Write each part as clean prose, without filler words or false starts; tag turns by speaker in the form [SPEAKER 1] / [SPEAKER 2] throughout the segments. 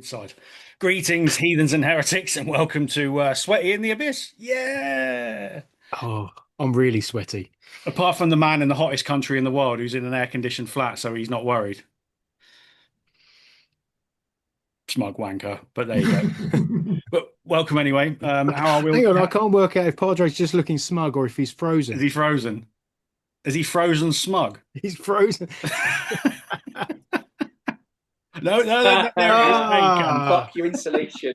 [SPEAKER 1] Inside. Greetings, heathens and heretics, and welcome to Sweaty in the Abyss. Yeah.
[SPEAKER 2] Oh, I'm really sweaty.
[SPEAKER 1] Apart from the man in the hottest country in the world who's in an air-conditioned flat, so he's not worried. Smug wanker, but there you go. But welcome anyway. How are we?
[SPEAKER 2] Hang on, I can't work out if Padre's just looking smug or if he's
[SPEAKER 1] Is
[SPEAKER 2] frozen.
[SPEAKER 1] he frozen? Is he frozen smug?
[SPEAKER 2] He's frozen.
[SPEAKER 1] No, no, no, no, there it is. There you come.
[SPEAKER 2] Ah,
[SPEAKER 3] Fuck your insulation.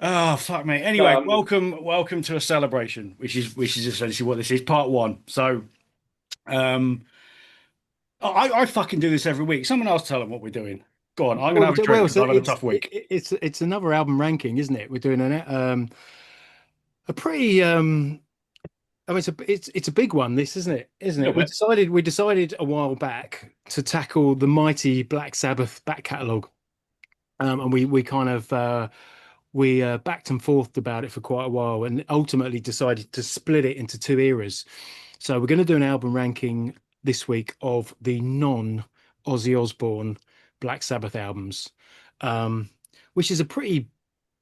[SPEAKER 1] Oh, fuck me. Anyway,
[SPEAKER 3] Um,
[SPEAKER 1] welcome to a celebration, which is essentially what this is, part one. So, um, I fucking do this every week. Someone else tell them what we're doing. Go on, I'm gonna
[SPEAKER 2] well,
[SPEAKER 1] have a drink
[SPEAKER 2] well,
[SPEAKER 1] because
[SPEAKER 2] so
[SPEAKER 1] I've had a tough week.
[SPEAKER 2] it's another album ranking, isn't it? We're doing a pretty I mean it's a big one, this, isn't it? Isn't
[SPEAKER 1] A
[SPEAKER 2] it?
[SPEAKER 1] little bit.
[SPEAKER 2] We decided a while back to tackle the mighty Black Sabbath back catalogue. And we kind of we backed and forthed about it for quite a while and ultimately decided to split it into two eras. So we're going to do an album ranking this week of the non-Ozzy Osbourne Black Sabbath albums, um, which is a pretty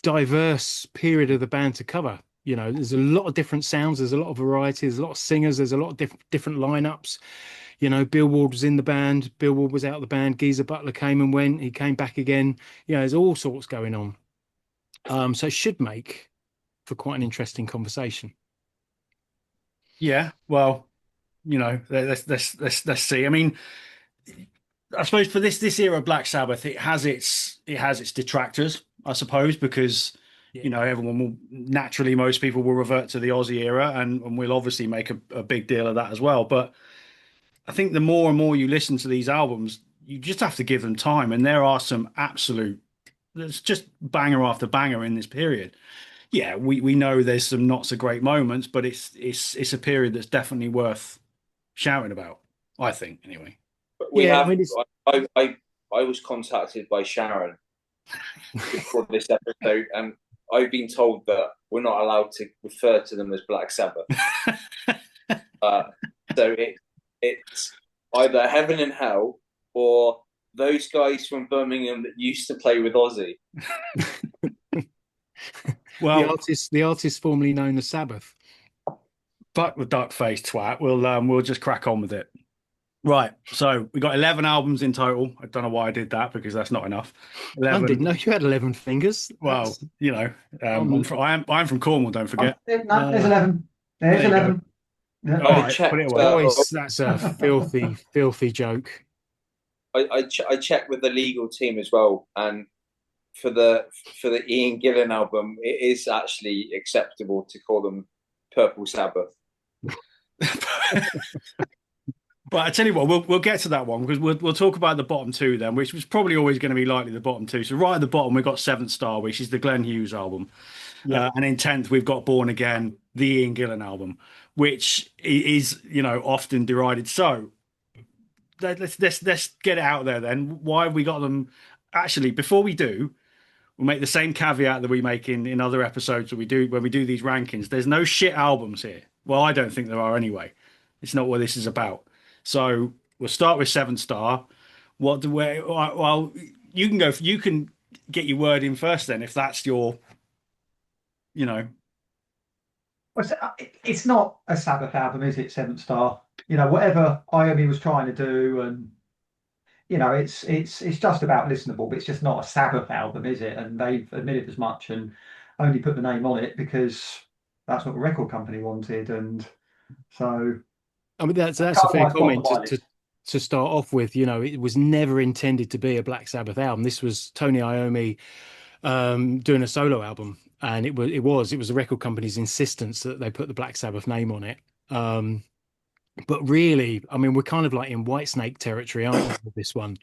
[SPEAKER 2] diverse period of the band to cover. You know, there's a lot of different sounds, there's a lot of variety, there's a lot of singers, there's a lot of different lineups. You know, Bill Ward was in the band, Bill Ward was out of the band, Geezer Butler came and went, he came back again. You know, there's all sorts going on. So it should make for quite an interesting conversation.
[SPEAKER 1] Yeah. Well, let's see. I mean, I suppose for this era of Black Sabbath, it has its detractors, I suppose, because
[SPEAKER 2] Yeah.
[SPEAKER 1] everyone will naturally, most people will revert to the Aussie era, and we'll obviously make a big deal of that as well. But I think the more and more you listen to these albums, you just have to give them time, and there are some absolute, there's just banger after banger in this period. Yeah, we know there's some not so great moments, but it's a period that's definitely worth shouting about, I think, anyway.
[SPEAKER 3] but we
[SPEAKER 2] Yeah, I
[SPEAKER 3] have.
[SPEAKER 2] mean, it's
[SPEAKER 3] I was contacted by Sharon before this episode, and I've been told that we're not allowed to refer to them as Black Sabbath. Uh, so it's either heaven and hell or those guys from Birmingham that used to play with Ozzy.
[SPEAKER 1] Well,
[SPEAKER 2] the artist formerly known as Sabbath.
[SPEAKER 1] fuck the duck face twat. We'll just crack on with it. Right. So we got 11 albums in total. I don't know why I did that because that's not enough.
[SPEAKER 2] I
[SPEAKER 1] 11.
[SPEAKER 2] didn't know you had 11 fingers.
[SPEAKER 1] Well,
[SPEAKER 2] That's um,
[SPEAKER 1] I'm from Cornwall, don't forget.
[SPEAKER 4] No, there's
[SPEAKER 2] uh,
[SPEAKER 4] 11. There's
[SPEAKER 1] There you go.
[SPEAKER 4] 11. Yeah.
[SPEAKER 1] All
[SPEAKER 3] I
[SPEAKER 1] right, put it
[SPEAKER 3] checked.
[SPEAKER 1] away.
[SPEAKER 2] that's a filthy, filthy joke.
[SPEAKER 3] I checked with the legal team as well, and for the Ian Gillan album, it is actually acceptable to call them Purple Sabbath.
[SPEAKER 1] But I tell you what, we'll get to that one because we'll talk about the bottom two then, which was probably always going to be likely the bottom two. So right at the bottom we've got Seventh Star, which is the Glenn Hughes album,
[SPEAKER 2] Yep.
[SPEAKER 1] and in tenth we've got Born Again, the Ian Gillan album, which is often derided. So let's get it out there then. Why have we got them? Actually, before we do, we'll make the same caveat that we make in other episodes that we do when we do these rankings. There's no shit albums here. Well, I don't think there are anyway. It's not what this is about. So we'll start with Seven Star. What do we? Well, you can go. You can get your word in first then, if that's your, you know.
[SPEAKER 4] It's not a Sabbath album, is it? Seventh Star. Whatever Iommi was trying to do, and it's just about listenable, but it's just not a Sabbath album, is it? And they've admitted as much and only put the name on it because that's what the record company wanted, and so
[SPEAKER 2] I mean, that's a
[SPEAKER 4] kind of
[SPEAKER 2] fair
[SPEAKER 4] why it's bottom
[SPEAKER 2] comment
[SPEAKER 4] of my list.
[SPEAKER 2] to start off with. You know, it was never intended to be a Black Sabbath album. This was Tony Iommi doing a solo album, and it was the record company's insistence that they put the Black Sabbath name on it. But really, I mean, we're kind of like in Whitesnake territory, aren't we, with this one?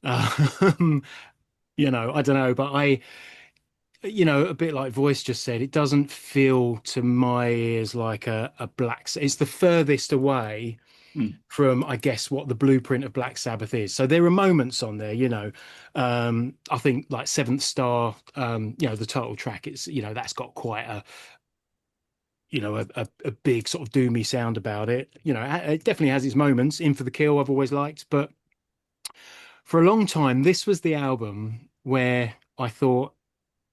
[SPEAKER 2] Um, I don't know, but a bit like Voice just said, it doesn't feel to my ears like a it's the furthest away
[SPEAKER 1] Hmm.
[SPEAKER 2] from, I guess, what the blueprint of Black Sabbath is. So there are moments on there, I think like Seventh Star, the title track, that's got quite a big sort of doomy sound about it. It definitely has its moments. In for the Kill, I've always liked, but For a long time, this was the album where I thought,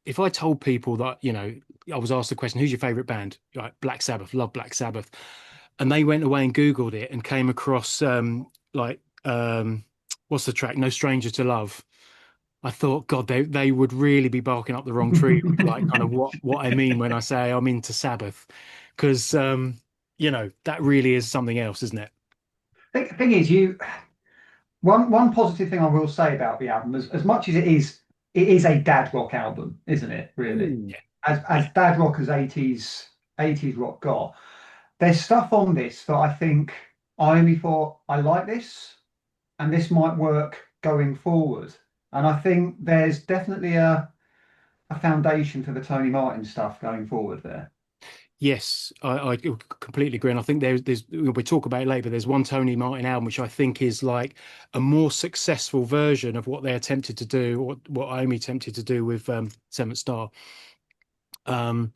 [SPEAKER 2] if I told people that, I was asked the question, who's your favorite band? Like Black Sabbath, love Black Sabbath. And they went away and Googled it and came across like what's the track? No Stranger to Love. I thought, God, they would really be barking up the wrong tree with like kind of what I mean when I say I'm into Sabbath. Because that really is something else, isn't it?
[SPEAKER 4] Thing is, one positive thing I will say about the album, as much as it is a dad rock album, isn't it? Really,
[SPEAKER 1] Ooh,
[SPEAKER 4] as dad rock as eighties rock got. There's stuff on this that I think I only thought I like this, and this might work going forward. And I think there's definitely a foundation for the Tony Martin stuff going forward there.
[SPEAKER 2] Yes, I completely agree. And I think there's we talk about it later, but there's one Tony Martin album which I think is like a more successful version of what they attempted to do, or what Iommi attempted to do with Seventh Star. Um,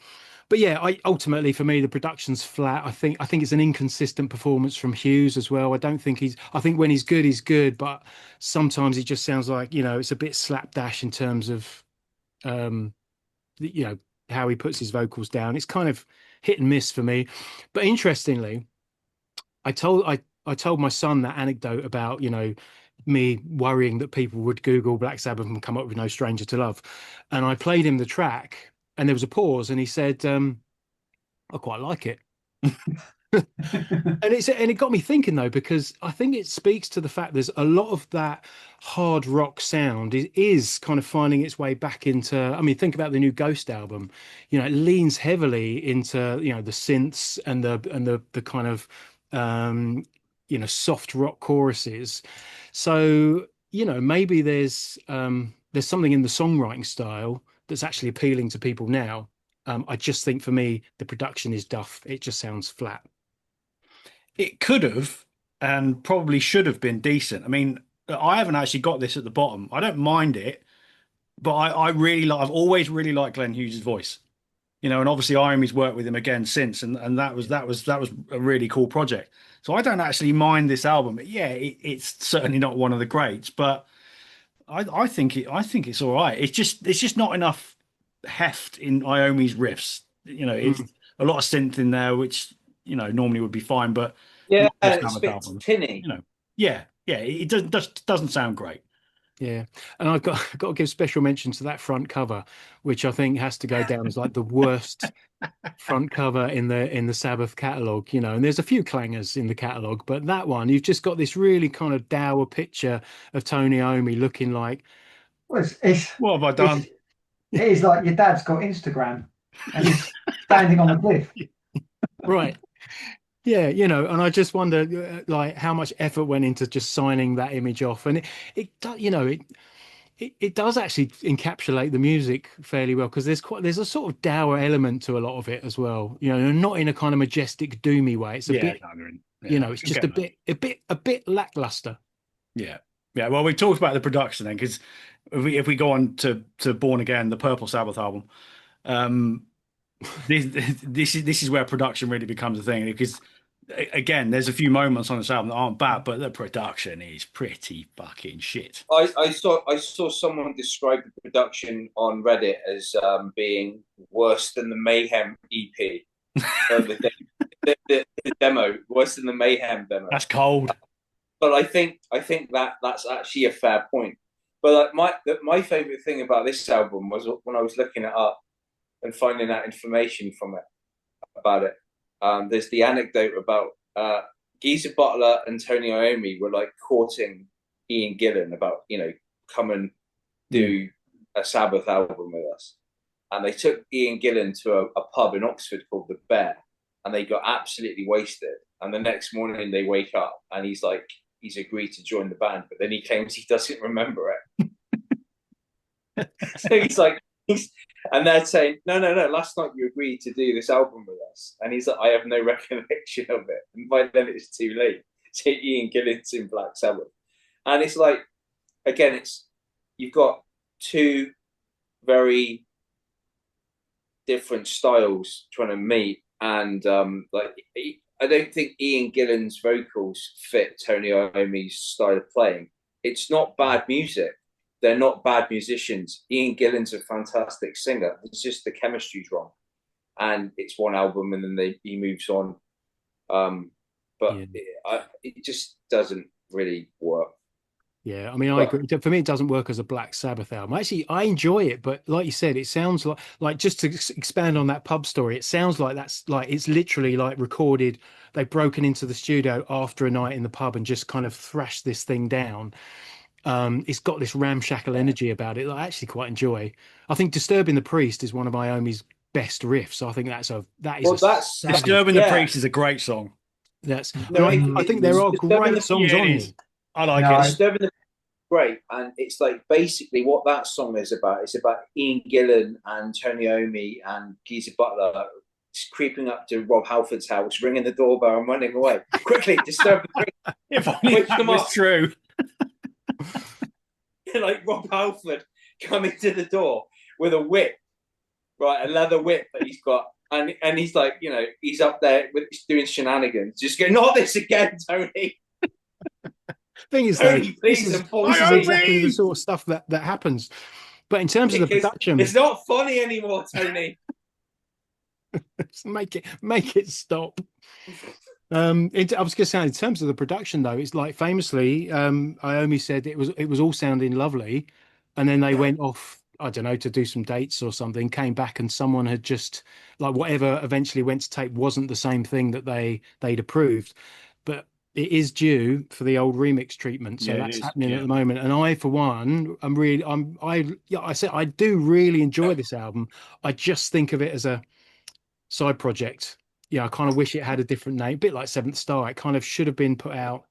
[SPEAKER 2] but yeah, I ultimately for me the production's flat. I think it's an inconsistent performance from Hughes as well. I think when he's good, but sometimes he just sounds like, it's a bit slapdash in terms of um you know how he puts his vocals down. It's kind of hit and miss for me. But interestingly, I told my son that anecdote about me worrying that people would Google Black Sabbath and come up with No Stranger to Love, and I played him the track, and there was a pause, and he said, "I quite like it." And it got me thinking though, because I think it speaks to the fact there's a lot of that hard rock sound is kind of finding its way back into. I mean, think about the new Ghost album. It leans heavily into the synths and the kind of soft rock choruses. So maybe there's something in the songwriting style that's actually appealing to people now. I just think for me the production is duff. It just sounds flat.
[SPEAKER 1] it could have and probably should have been decent. I mean, I haven't actually got this at the bottom. I don't mind it, but I really like. I've always really liked Glenn Hughes' voice. And obviously Iommi's worked with him again since, and that was a really cool project. So I don't actually mind this album. Yeah, it's certainly not one of the greats, but I think it's all right. It's just not enough heft in Iommi's riffs. It's
[SPEAKER 2] Mm.
[SPEAKER 1] a lot of synth in there, which normally would be fine, but
[SPEAKER 3] Yeah,
[SPEAKER 1] not this
[SPEAKER 3] it's a
[SPEAKER 1] Sabbath
[SPEAKER 3] bit
[SPEAKER 1] album.
[SPEAKER 3] tinny.
[SPEAKER 1] Yeah, it doesn't sound great.
[SPEAKER 2] Yeah, and I've got to give special mention to that front cover, which I think has to go down as like the worst front cover in the Sabbath catalog. And there's a few clangers in the catalog, but that one, you've just got this really kind of dour picture of Tony Iommi looking like,
[SPEAKER 4] Well, it's
[SPEAKER 1] What have I
[SPEAKER 4] it's
[SPEAKER 1] done?
[SPEAKER 4] it is like your dad's got Instagram and he's standing on the cliff.
[SPEAKER 2] right, yeah, and I just wonder like how much effort went into just signing that image off, and it does actually encapsulate the music fairly well, because there's a sort of dour element to a lot of it as well. Not in a kind of majestic, doomy way. It's a
[SPEAKER 1] Yeah,
[SPEAKER 2] bit,
[SPEAKER 1] no, they're in. Yeah,
[SPEAKER 2] it's
[SPEAKER 1] you'll
[SPEAKER 2] just
[SPEAKER 1] get that.
[SPEAKER 2] a bit lackluster.
[SPEAKER 1] Yeah, yeah. Well, we talked about the production then, because if we go on to Born Again, the Purple Sabbath album, um, this this is where production really becomes a thing, because again, there's a few moments on this album that aren't bad, but the production is pretty fucking shit.
[SPEAKER 3] I saw someone describe the production on Reddit as being worse than the Mayhem EP. The demo, worse than the Mayhem demo.
[SPEAKER 1] That's cold.
[SPEAKER 3] But I think that's actually a fair point. But like my favorite thing about this album was when I was looking it up and finding out information from it about it. There's the anecdote about Geezer Butler and Tony Iommi were like courting Ian Gillan about come and do a Sabbath album with us, and they took Ian Gillan to a pub in Oxford called the Bear, and they got absolutely wasted. And the next morning they wake up and he's agreed to join the band, but then he claims he doesn't remember it. So and they're saying, no, last night you agreed to do this album with us. And he's like, I have no recollection of it. And by then it's too late. So Ian Gillan's in Black Sabbath. And it's like, again, you've got two very different styles trying to meet. And I don't think Ian Gillan's vocals fit Tony Iommi's style of playing It's not bad music. They're not bad musicians. Ian Gillan's a fantastic singer. It's just the chemistry's wrong, and it's one album, and then he moves on. But it just doesn't really work.
[SPEAKER 2] Yeah, I mean, I agree. For me, it doesn't work as a Black Sabbath album. Actually, I enjoy it, but like you said, it sounds like just to expand on that pub story, it sounds like that's like it's literally like recorded. They've broken into the studio after a night in the pub and just kind of thrashed this thing down. It's got this ramshackle energy about it that I actually quite enjoy. I think "Disturbing the Priest" is one of Iommi's best riffs. I think that is
[SPEAKER 3] Well,
[SPEAKER 2] a
[SPEAKER 3] that's
[SPEAKER 2] savage.
[SPEAKER 1] Disturbing the Priest is a great song.
[SPEAKER 2] That's
[SPEAKER 3] no,
[SPEAKER 2] I think there are
[SPEAKER 3] Disturbing
[SPEAKER 2] great
[SPEAKER 3] the
[SPEAKER 2] songs
[SPEAKER 1] Yeah,
[SPEAKER 2] on
[SPEAKER 1] it
[SPEAKER 2] here.
[SPEAKER 1] is. I like
[SPEAKER 4] No,
[SPEAKER 1] it.
[SPEAKER 3] Disturbing the great, and it's like basically what that song is about. It's about Ian Gillan and Tony Iommi and Geezer Butler creeping up to Rob Halford's house, ringing the doorbell and running away. Quickly, disturb the priest.
[SPEAKER 1] If only
[SPEAKER 3] Wake
[SPEAKER 1] that
[SPEAKER 3] them
[SPEAKER 1] was
[SPEAKER 3] up.
[SPEAKER 1] true.
[SPEAKER 3] Like Rob Halford coming to the door with a whip, right, a leather whip that he's got, and he's like, you know, he's up there with doing shenanigans. Just go, not this again, Tony.
[SPEAKER 2] Thing is, though,
[SPEAKER 3] Tony, please,
[SPEAKER 2] this
[SPEAKER 3] enforce
[SPEAKER 2] is
[SPEAKER 3] me.
[SPEAKER 2] exactly the sort of stuff that happens. But in terms of the production,
[SPEAKER 3] It's not funny anymore, Tony.
[SPEAKER 2] make it stop. I was going to say, in terms of the production, though, it's like famously, Iommi said it was all sounding lovely, and then they went off, I don't know, to do some dates or something, came back, and someone had just like whatever eventually went to tape wasn't the same thing that they'd approved, but it is due for the old remix treatment, so
[SPEAKER 1] Yeah, it
[SPEAKER 2] that's
[SPEAKER 1] is.
[SPEAKER 2] happening
[SPEAKER 1] Yeah.
[SPEAKER 2] at the moment. And I, for one, I said I do really enjoy this album. I just think of it as a side project. Yeah, I kind of wish it had a different name, a bit like Seventh Star. It kind of should have been put out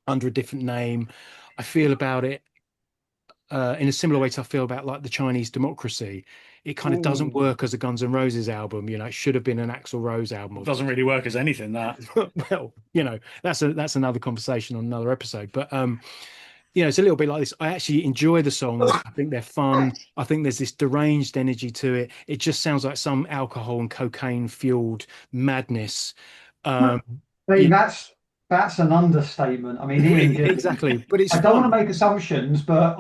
[SPEAKER 2] under a different name. I feel about it in a similar way to I feel about like the Chinese Democracy. It kind of doesn't work as a Guns N' Roses album. You know, it should have been an Axl Rose album.
[SPEAKER 1] Doesn't really work as anything, that.
[SPEAKER 2] Well, you know, that's another conversation on another episode. But you know, it's a little bit like this. I actually enjoy the songs. I think they're fun. I think there's this deranged energy to it. It just sounds like some alcohol and cocaine fueled madness. Um,
[SPEAKER 4] see,
[SPEAKER 2] you-
[SPEAKER 4] that's an understatement. I mean, Ian Gillan.
[SPEAKER 2] exactly, but it's
[SPEAKER 4] I don't want
[SPEAKER 2] fun,
[SPEAKER 4] to make assumptions, but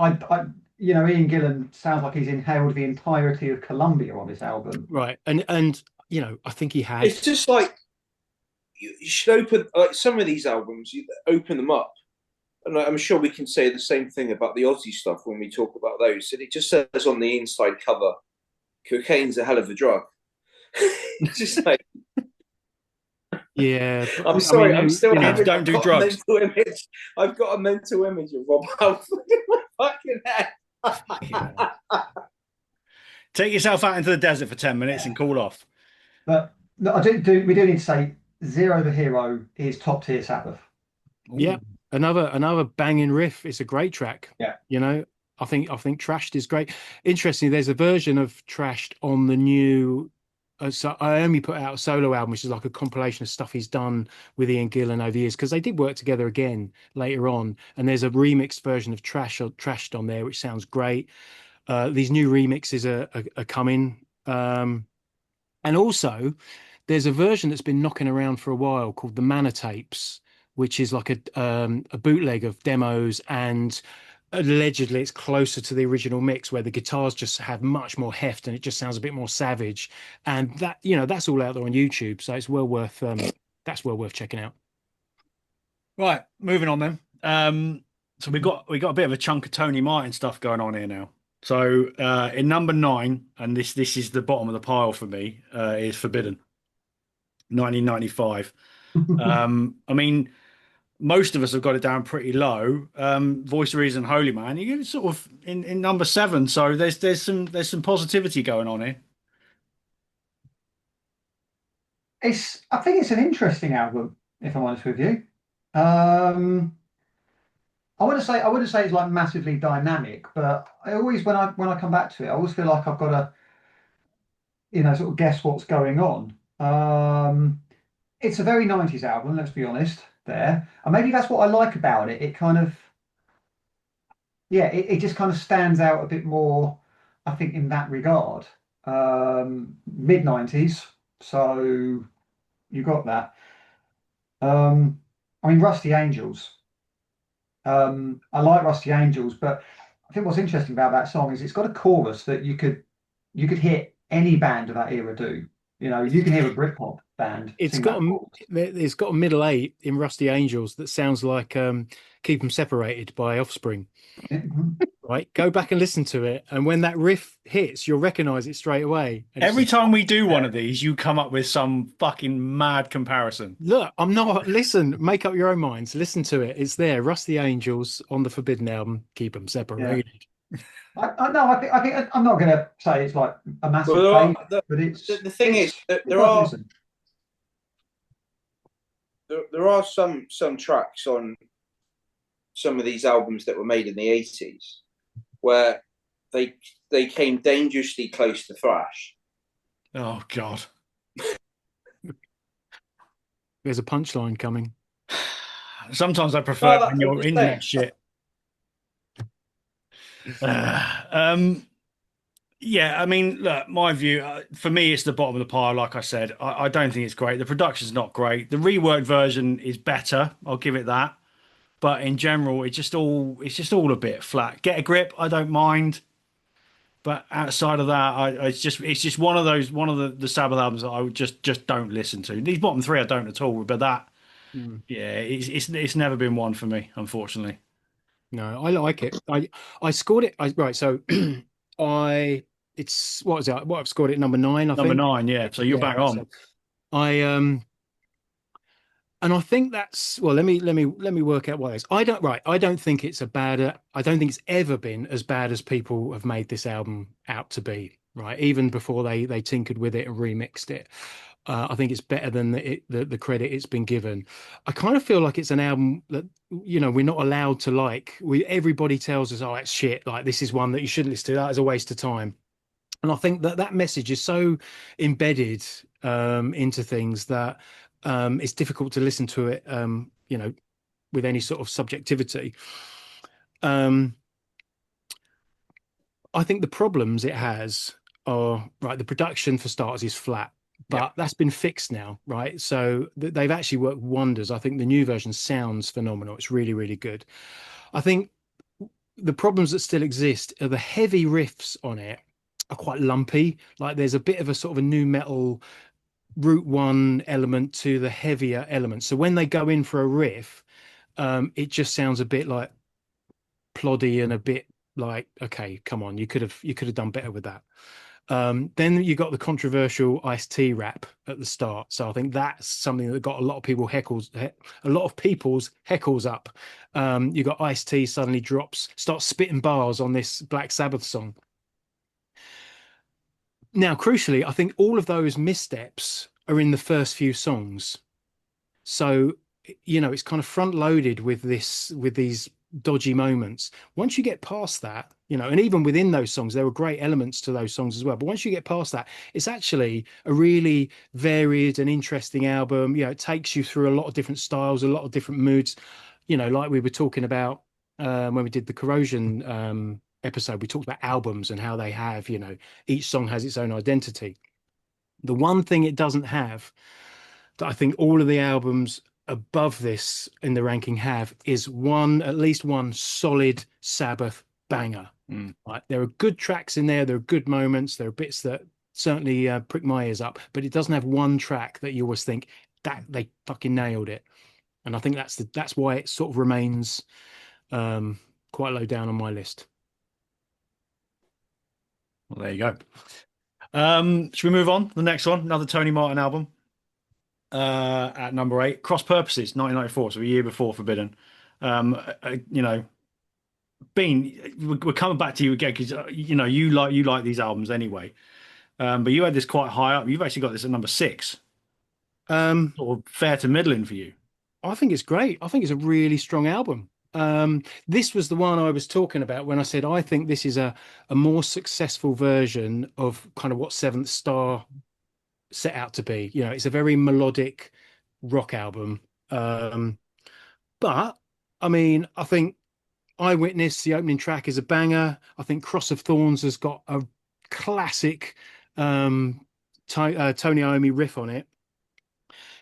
[SPEAKER 4] you know, Ian Gillan sounds like he's inhaled the entirety of Columbia on this album.
[SPEAKER 2] right? And you know, I think he had.
[SPEAKER 3] It's just like you should open like some of these albums. You open them up, and I'm sure we can say the same thing about the Ozzy stuff when we talk about those. And it just says on the inside cover, "Cocaine's a hell of a drug." It's just like
[SPEAKER 2] Yeah,
[SPEAKER 3] I'm sorry, I'm still
[SPEAKER 2] you know,
[SPEAKER 3] having
[SPEAKER 1] don't do drugs.
[SPEAKER 3] I've got a mental image of Rob Halford in my fucking head.
[SPEAKER 1] Take yourself out into the desert for 10 minutes and cool off.
[SPEAKER 4] But no, we do need to say Zero the Hero is top tier Sabbath.
[SPEAKER 2] yeah, another banging riff. It's a great track.
[SPEAKER 4] Yeah.
[SPEAKER 2] You know, I think Trashed is great. Interestingly, there's a version of Trashed on the new. So I only put out a solo album, which is like a compilation of stuff he's done with Ian Gillan over the years, because they did work together again later on. And there's a remixed version of Trashed on there, which sounds great. These new remixes are coming. And also, there's a version that's been knocking around for a while called the Mana Tapes, which is like a bootleg of demos, and allegedly it's closer to the original mix where the guitars just have much more heft and it just sounds a bit more savage. And that, you know, that's all out there on YouTube, so it's well worth that's well worth checking out.
[SPEAKER 1] Right, moving on then. So we got a bit of a chunk of Tony Martin stuff going on here now. So in number 9, and this is the bottom of the pile for me, is Forbidden, 1995. I mean, most of us have got it down pretty low. Voice of Reason, Holy Man, you get it sort of in number 7. So there's some positivity going on here.
[SPEAKER 4] I think it's an interesting album, if I'm honest with you. I wouldn't say it's like massively dynamic, but I always when I come back to it, I always feel like I've got to, you know, sort of guess what's going on. It's a very 90s album, let's be honest there. And maybe that's what I like about it. It kind of, yeah, it just kind of stands out a bit more, I think, in that regard. Mid 90s, so you got that. I mean, Rusty Angels. I like Rusty Angels, but I think what's interesting about that song is it's got a chorus that you could hear any band of that era do. You know, you can hear a Britpop band
[SPEAKER 2] It's
[SPEAKER 4] sing
[SPEAKER 2] got
[SPEAKER 4] that
[SPEAKER 2] a
[SPEAKER 4] chorus.
[SPEAKER 2] it's got a middle eight in Rusty Angels that sounds like Keep 'Em Separated by Offspring. Right, go back and listen to it, and when that riff hits, you'll recognize it straight away. And it's
[SPEAKER 1] Every
[SPEAKER 2] just,
[SPEAKER 1] time we do one of these, you come up with some fucking mad comparison.
[SPEAKER 2] look, I'm not, listen, make up your own minds, listen to it. It's there. Rusty Angels on the Forbidden album, Keep 'Em
[SPEAKER 4] Yeah.
[SPEAKER 2] Separated.
[SPEAKER 4] No, I think I'm not going to say it's like a massive
[SPEAKER 3] Well,
[SPEAKER 4] favorite, but
[SPEAKER 3] the thing is that
[SPEAKER 4] it's worth listening.
[SPEAKER 3] there are some tracks on some of these albums that were made in the 80s where they came dangerously close to thrash.
[SPEAKER 1] Oh God.
[SPEAKER 2] There's a punchline coming.
[SPEAKER 1] Sometimes I prefer when
[SPEAKER 3] I'm
[SPEAKER 1] your
[SPEAKER 3] just
[SPEAKER 1] internet
[SPEAKER 3] saying.
[SPEAKER 1] shit. Um, yeah, I mean, look, my view, for me, it's the bottom of the pile. Like I said, I don't think it's great. The production's not great. The reworked version is better. I'll give it that. But in general, it's just all a bit flat. Get a grip, I don't mind. But outside of that, it's just one of the Sabbath albums that I would just don't listen to. These bottom three I don't at all. But that,
[SPEAKER 2] Mm.
[SPEAKER 1] yeah, it's never been one for me, unfortunately.
[SPEAKER 2] No, I like it. I scored it. Right, so I it's what was it? What I've scored it number nine, I
[SPEAKER 1] Number
[SPEAKER 2] think.
[SPEAKER 1] nine, yeah. So you're
[SPEAKER 2] Yeah.
[SPEAKER 1] back on.
[SPEAKER 2] So I and I think that's well. Let me work out what it is. I don't think it's a bad. I don't think it's ever been as bad as people have made this album out to be. Right, even before they tinkered with it and remixed it. I think it's better than the credit it's been given. I kind of feel like it's an album that we're not allowed to like. Everybody tells us, oh, it's shit. Like this is one that you shouldn't listen to. That is a waste of time. And I think that message is so embedded into things that it's difficult to listen to it, with any sort of subjectivity. Um, I think the problems it has are right. The production, for starters, is flat,
[SPEAKER 1] Yeah.
[SPEAKER 2] but that's been fixed now, right? So they've actually worked wonders. I think the new version sounds phenomenal. It's really, really good. I think the problems that still exist are the heavy riffs on it are quite lumpy. Like there's a bit of a sort of a new metal root one element to the heavier elements. So when they go in for a riff, it just sounds a bit like ploddy and a bit like, okay, come on, you could have done better with that. Then you got the controversial Ice-T rap at the start. So I think that's something that got a lot of people's heckles up. You got Ice-T suddenly starts spitting bars on this Black Sabbath song. Now, crucially, I think all of those missteps are in the first few songs. So, it's kind of front loaded with these dodgy moments. Once you get past that, and even within those songs, there were great elements to those songs as well. But once you get past that, it's actually a really varied and interesting album. It takes you through a lot of different styles, a lot of different moods. Like we were talking about when we did the Corrosion episode, we talked about albums and how they have, each song has its own identity. The one thing it doesn't have that I think all of the albums above this in the ranking have is at least one solid Sabbath banger. Right? There are good tracks in there. There are good moments. There are bits that certainly prick my ears up, but it doesn't have one track that you always think that they fucking nailed it. And I think that's why it sort of remains quite low down on my list.
[SPEAKER 1] Well, there you go. Should we move on? The next one, another Tony Martin album. At number 8, Cross Purposes, 1994, so a year before Forbidden. Bean, we're coming back to you again because you like these albums anyway. But you had this quite high up. You've actually got this at number 6.
[SPEAKER 2] Sort
[SPEAKER 1] of fair to middling for you.
[SPEAKER 2] I think it's great. I think it's a really strong album. This was the one I was talking about when I said I think this is a more successful version of kind of what Seventh Star set out to be. It's a very melodic rock album. But I mean, I think Eyewitness, the opening track, is a banger. I think Cross of Thorns has got a classic Tony Iommi riff on it.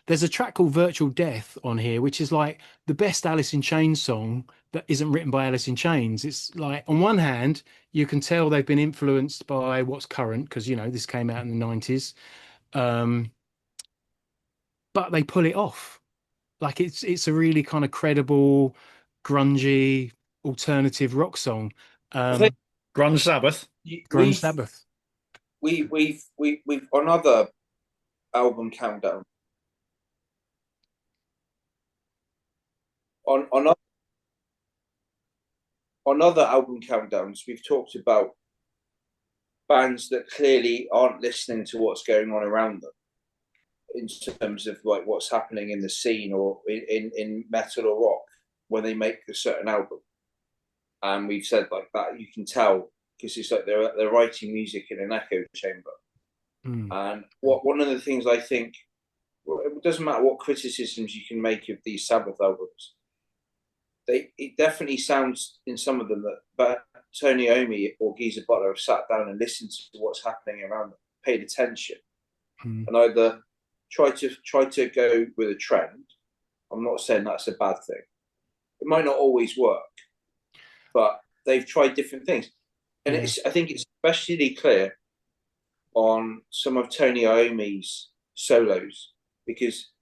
[SPEAKER 2] There's a track called Virtual Death on here, which is like the best Alice in Chains song that isn't written by Alice in Chains. It's like, on one hand, you can tell they've been influenced by what's current because, this came out in the 90s. But they pull it off. Like it's a really kind of credible, grungy, alternative rock song.
[SPEAKER 3] I think
[SPEAKER 1] Grunge Sabbath.
[SPEAKER 2] Grunge Sabbath.
[SPEAKER 3] We've on other album countdown on other album countdowns we've talked about bands that clearly aren't listening to what's going on around them in terms of like what's happening in the scene or in metal or rock when they make a certain album. And we've said like that you can tell because it's like they're writing music in an echo chamber. And one of the things I think, it doesn't matter what criticisms you can make of these Sabbath albums, it definitely sounds in some of them that Tony Iommi or Geezer Butler have sat down and listened to what's happening around them, paid attention, and either try to go with a trend. I'm not saying that's a bad thing. It might not always work, but they've tried different things. And I think it's especially clear on some of Tony Iommi's solos, because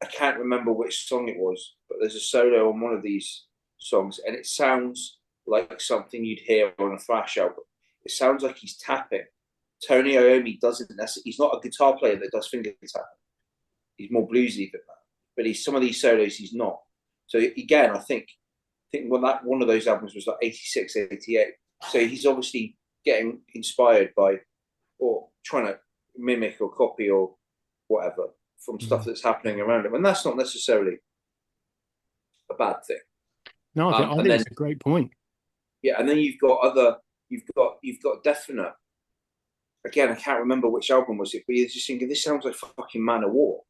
[SPEAKER 3] I can't remember which song it was, but there's a solo on one of these songs, and it sounds like something you'd hear on a thrash album. It sounds like he's tapping. Tony Iommi doesn't necessarily, he's not a guitar player that does finger tapping. He's more bluesy than that. But some of these solos, he's not. So again, I think when one of those albums was like 86, 88. So he's obviously getting inspired by or trying to mimic or copy or whatever from stuff that's happening around him. And that's not necessarily a bad thing.
[SPEAKER 2] No, I think it's a great point.
[SPEAKER 3] Yeah, and then you've got definite. Again, I can't remember which album was it, but you're just thinking this sounds like fucking Man of War.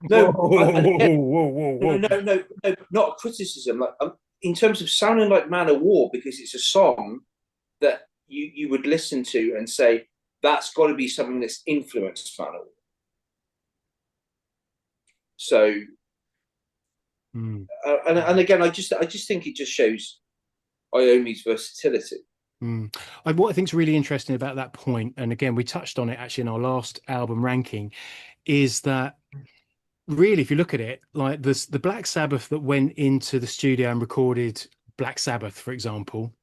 [SPEAKER 3] No, whoa. No, not a criticism. Like in terms of sounding like Man of War, because it's a song that you would listen to and say that's got to be something that's influenced Man of War. So, and again, I just think it just shows Iommi's versatility.
[SPEAKER 2] What I think is really interesting about that point, and again, we touched on it actually in our last album ranking, is that really, if you look at it, like the Black Sabbath that went into the studio and recorded Black Sabbath, for example,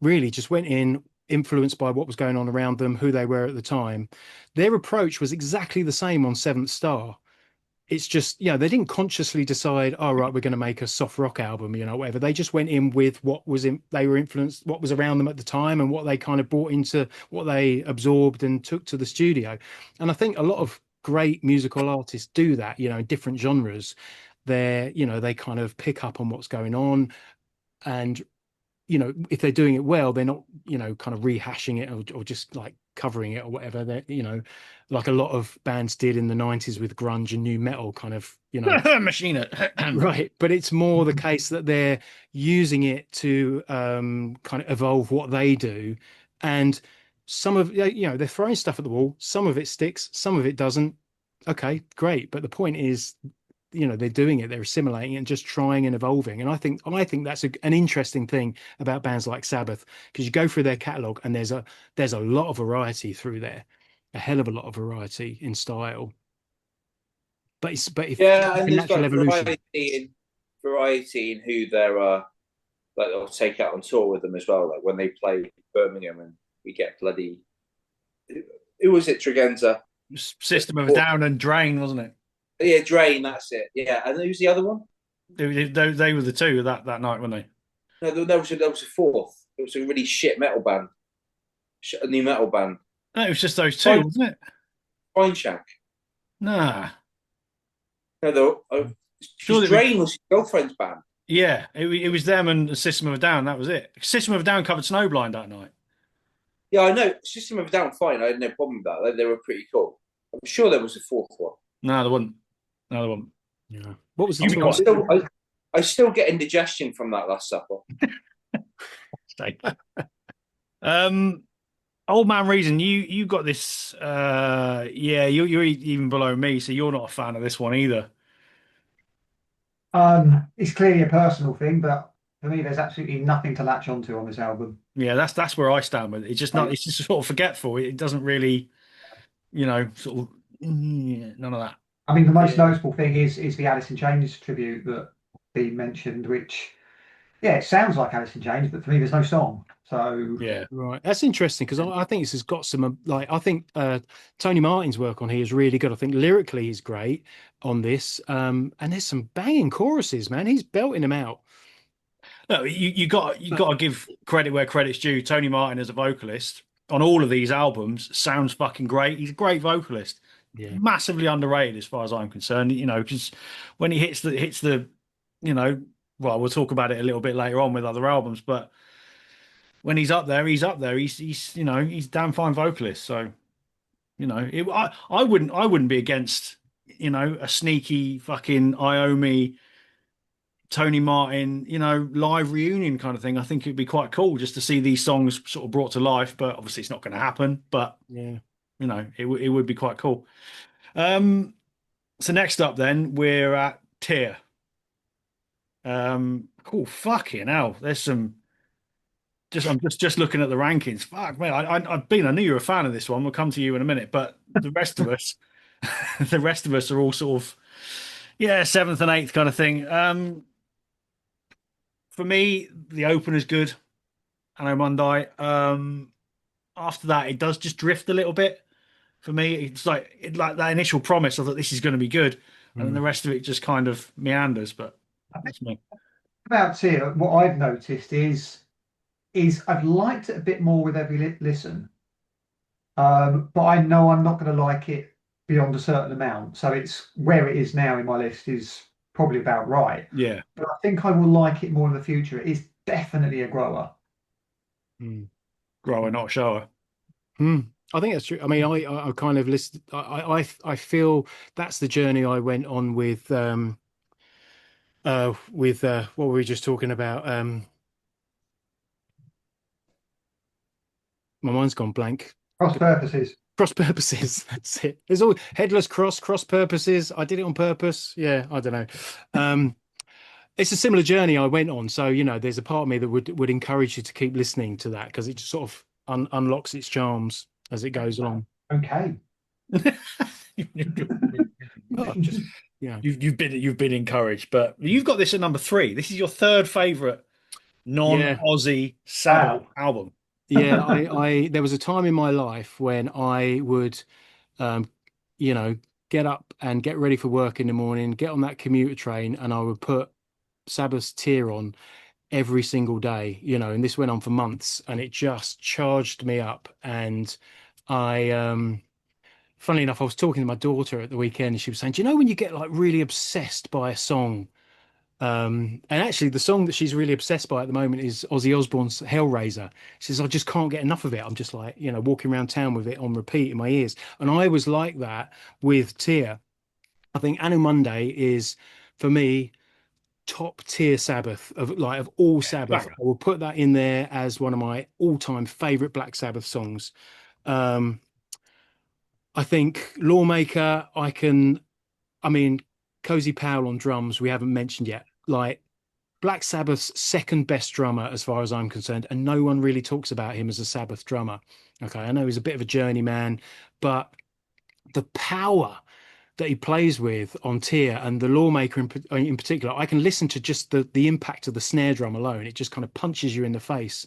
[SPEAKER 2] really just went in, influenced by what was going on around them, who they were at the time. Their approach was exactly the same on Seventh Star. It's just, they didn't consciously decide, oh, right, we're going to make a soft rock album, whatever. They just went in with they were influenced, what was around them at the time and what they kind of brought into, what they absorbed and took to the studio. And I think a lot of great musical artists do that, in different genres. They kind of pick up on what's going on. And, if they're doing it well, they're not, kind of rehashing it or just like covering it or whatever. They're, like a lot of bands did in the 90s with grunge and new metal kind of,
[SPEAKER 1] machine it.
[SPEAKER 2] Right. But it's more the case that they're using it to kind of evolve what they do. And some of, they're throwing stuff at the wall. Some of it sticks, some of it doesn't. Okay, great. But the point is, they're doing it, they're assimilating and just trying and evolving. And I think that's an interesting thing about bands like Sabbath, because you go through their catalog and there's a lot of variety through there, a hell of a lot of variety in style. But if
[SPEAKER 3] and there's
[SPEAKER 2] natural
[SPEAKER 3] like
[SPEAKER 2] evolution.
[SPEAKER 3] variety in who they're like they'll take out on tour with them as well. Like when they play Birmingham and we get bloody, who was it? Tregenza,
[SPEAKER 1] System of a Down and Drain, wasn't it?
[SPEAKER 3] Yeah, Drain, that's it. Yeah, and who's the other one?
[SPEAKER 1] They were the two that night, weren't they?
[SPEAKER 3] No, there was a fourth. It was a really shit metal band, a new metal band.
[SPEAKER 1] No, it was just those two, wasn't it?
[SPEAKER 3] Fine Shack.
[SPEAKER 1] Nah.
[SPEAKER 3] No, Drain was his girlfriend's band.
[SPEAKER 1] Yeah, it was them and System of a Down. That was it. System of a Down covered Snowblind that night.
[SPEAKER 3] Yeah, I know. System of a Down, fine. I had no problem with that. They were pretty cool. I'm sure there was a fourth one.
[SPEAKER 1] No, there wasn't.
[SPEAKER 2] Yeah. What was
[SPEAKER 3] I still get indigestion from that Last Supper.
[SPEAKER 1] Old Man Reason, you got this. Yeah, you're even below me, so you're not a fan of this one either.
[SPEAKER 4] It's clearly a personal thing, but for me, there's absolutely nothing to latch onto on this album.
[SPEAKER 1] Yeah, that's where I stand with it. It's just not.
[SPEAKER 4] So,
[SPEAKER 1] It's just sort of forgetful. It doesn't really, sort of none of that.
[SPEAKER 4] I mean, the most
[SPEAKER 2] Yeah,
[SPEAKER 4] noticeable thing is the Alice in Chains tribute that Dean mentioned, which yeah, it sounds like Alice in Chains, but for me, there's no song. So
[SPEAKER 1] Yeah.
[SPEAKER 2] right. That's interesting because I think this has got some like I think Tony Martin's work on here is really good. I think lyrically he's great on this. And there's some banging choruses, man. He's belting them out.
[SPEAKER 1] No, you got to give credit where credit's due. Tony Martin as a vocalist on all of these albums sounds fucking great. He's a great vocalist,
[SPEAKER 2] Yeah.
[SPEAKER 1] massively underrated as far as I'm concerned. Because when he hits the, you know, well, we'll talk about it a little bit later on with other albums, but when he's up there, he's up there. He's damn fine vocalist. So I wouldn't be against a sneaky fucking Iommi Tony Martin, live reunion kind of thing. I think it'd be quite cool just to see these songs sort of brought to life, but obviously it's not going to happen. But
[SPEAKER 2] Yeah.
[SPEAKER 1] it would be quite cool. Um, so next up, then we're at Tear. Cool, fucking hell. There's some. I'm just looking at the rankings. Fuck man, I knew you were a fan of this one. We'll come to you in a minute, but the rest of us, the rest of us are all sort of yeah, seventh and eighth kind of thing. For me, the opener's good. Anno Mundi. After that, it does just drift a little bit for me. It's like that initial promise. I thought this is going to be good, and then the
[SPEAKER 2] Mm.
[SPEAKER 1] rest of it just kind of meanders. But that's me.
[SPEAKER 4] about here, what I've noticed is I've liked it a bit more with every listen, but I know I'm not going to like it beyond a certain amount. So it's where it is now in my list is probably about right.
[SPEAKER 1] Yeah,
[SPEAKER 4] But I think I will like it more in the future. It is definitely a grower.
[SPEAKER 2] Mm.
[SPEAKER 1] grower, not shower.
[SPEAKER 2] Hmm. I think that's true. I mean, I kind of listed. I feel that's the journey I went on with what were we just talking about? My mind's gone blank.
[SPEAKER 4] Cross purposes.
[SPEAKER 2] Cross purposes. That's it. There's all headless cross purposes. I did it on purpose. Yeah, I don't know. It's a similar journey I went on. So, there's a part of me that would encourage you to keep listening to that because it just sort of unlocks its charms as it goes along.
[SPEAKER 4] Okay.
[SPEAKER 2] Oh, just
[SPEAKER 1] You've been encouraged, but you've got this at number three. This is your third favorite
[SPEAKER 2] yeah.
[SPEAKER 1] non-Aussie Sabbath
[SPEAKER 4] Wow.
[SPEAKER 1] album.
[SPEAKER 2] Yeah, I there was a time in my life when I would um, you know, get up and get ready for work in the morning, get on that commuter train, and I would put Sabbath's Tear on every single day, and this went on for months and it just charged me up. And I funnily enough, I was talking to my daughter at the weekend and she was saying, do you know when you get like really obsessed by a song? And actually, the song that she's really obsessed by at the moment is Ozzy Osbourne's Hellraiser. She says, I just can't get enough of it. I'm just like, walking around town with it on repeat in my ears. And I was like that with Tear. I think Anu Monday is, for me, top tier Sabbath of all Sabbath.
[SPEAKER 1] Banger.
[SPEAKER 2] I will put that in there as one of my all-time favorite Black Sabbath songs. Um, I think Lawmaker, I mean, Cozy Powell on drums, we haven't mentioned yet. Like Black Sabbath's second best drummer, as far as I'm concerned, and no one really talks about him as a Sabbath drummer. Okay, I know he's a bit of a journeyman, but the power that he plays with on Tear and the Lawmaker in particular, I can listen to just the impact of the snare drum alone. It just kind of punches you in the face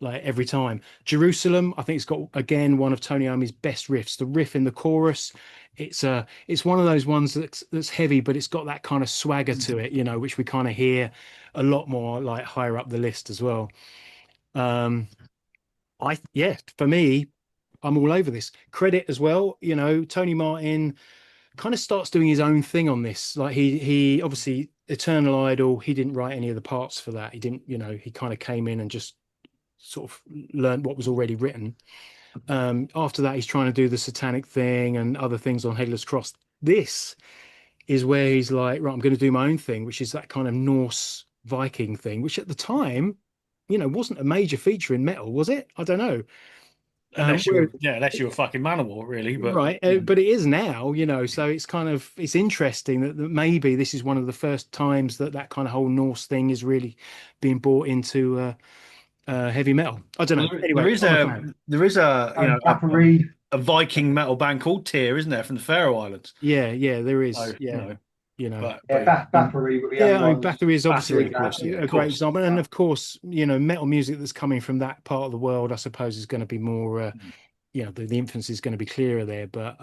[SPEAKER 2] like every time. Jerusalem, I think it's got again one of Tony Iommi's best riffs. The riff in the chorus, it's one of those ones that's heavy, but it's got that kind of swagger to it, which we kind of hear a lot more like higher up the list as well. Yeah, for me, I'm all over this. Credit as well, Tony Martin kind of starts doing his own thing on this. Like he obviously Eternal Idol, he didn't write any of the parts for that. He didn't, he kind of came in and just sort of learned what was already written. After that, he's trying to do the satanic thing and other things on Headless Cross. This is where he's like, right, I'm going to do my own thing, which is that kind of Norse Viking thing, which at the time, wasn't a major feature in metal, was it? I don't know.
[SPEAKER 1] Unless
[SPEAKER 2] where,
[SPEAKER 1] unless you're a fucking Manowar, really. But
[SPEAKER 2] right, but it is now, so it's kind of it's interesting that maybe this is one of the first times that that kind of whole Norse thing is really being brought into heavy metal. I don't
[SPEAKER 1] well,
[SPEAKER 2] know. Anyway, I'm a fan.
[SPEAKER 1] there is a
[SPEAKER 4] Battery.
[SPEAKER 1] a Viking metal band called Tyr, isn't there, from the Faroe Islands?
[SPEAKER 2] Yeah, yeah, there is.
[SPEAKER 1] So
[SPEAKER 2] Yeah,
[SPEAKER 1] but
[SPEAKER 4] Yeah,
[SPEAKER 2] um,
[SPEAKER 4] Battery were the only
[SPEAKER 2] yeah. I mean,
[SPEAKER 4] ones.
[SPEAKER 2] Bathory is obviously
[SPEAKER 1] Bathory, of course, yeah,
[SPEAKER 2] a
[SPEAKER 1] of
[SPEAKER 2] great
[SPEAKER 1] course.
[SPEAKER 2] example, and of course, metal music that's coming from that part of the world, I suppose, is going to be more. The influence is going to be clearer there. But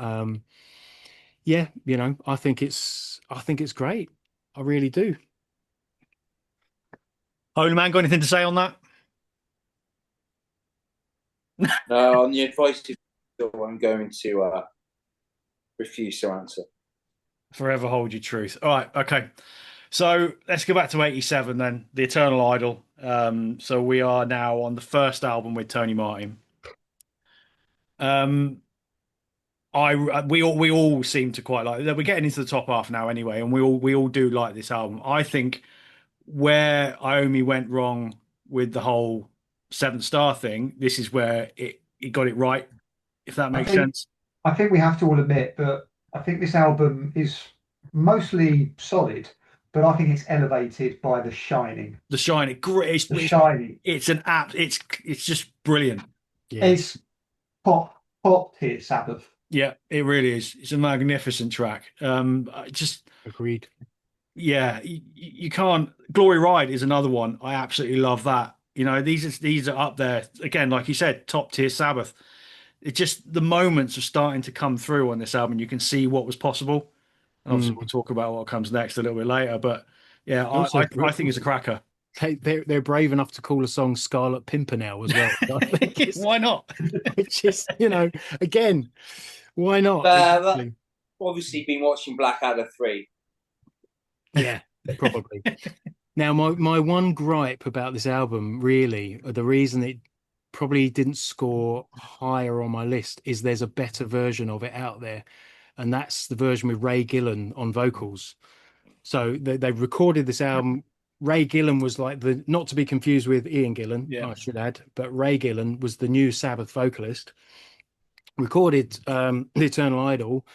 [SPEAKER 2] yeah, I think it's great. I really do.
[SPEAKER 1] Holy man, got anything to say on that?
[SPEAKER 3] No, on the advice I'm going to refuse to answer.
[SPEAKER 1] Forever hold your truth. All right, okay. So let's go back to 87 then, The Eternal Idol. So we are now on the first album with Tony Martin. Um, we all seem to quite like. We're getting into the top half now anyway, and we all do like this album. I think where Iommi went wrong with the whole Seventh Star thing, this is where it got it right, if that
[SPEAKER 4] I
[SPEAKER 1] makes
[SPEAKER 4] think
[SPEAKER 1] sense.
[SPEAKER 4] I think we have to all admit that I think this album is mostly solid, but I think it's elevated by The Shining.
[SPEAKER 1] The Shine, great.
[SPEAKER 4] The Shining.
[SPEAKER 1] It's an app. It's just brilliant.
[SPEAKER 2] Yeah,
[SPEAKER 4] It's pop tier Sabbath.
[SPEAKER 1] Yeah, it really is. It's a magnificent track. I just
[SPEAKER 2] agreed.
[SPEAKER 1] yeah, you can't. Glory Ride is another one. I absolutely love that. These are up there again, like you said, top tier Sabbath. It just the moments are starting to come through on this album. You can see what was possible, and obviously we'll
[SPEAKER 2] Mm.
[SPEAKER 1] talk about what comes next a little bit later. But yeah,
[SPEAKER 2] Also,
[SPEAKER 1] I think it's a cracker.
[SPEAKER 2] they're brave enough to call a song Scarlet Pimpernel as well. I think it's,
[SPEAKER 1] Why not?
[SPEAKER 2] which is, again, why not?
[SPEAKER 3] That
[SPEAKER 2] Exactly.
[SPEAKER 3] obviously been watching Blackadder 3.
[SPEAKER 2] Yeah, probably. Now, my one gripe about this album, really, or the reason it probably didn't score higher on my list, is there's a better version of it out there, and that's the version with Ray Gillan on vocals. So they recorded this album. Ray Gillan was like not to be confused with Ian Gillan,
[SPEAKER 1] Yeah.
[SPEAKER 2] I should add, but Ray Gillan was the new Sabbath vocalist. Recorded The Eternal Idol,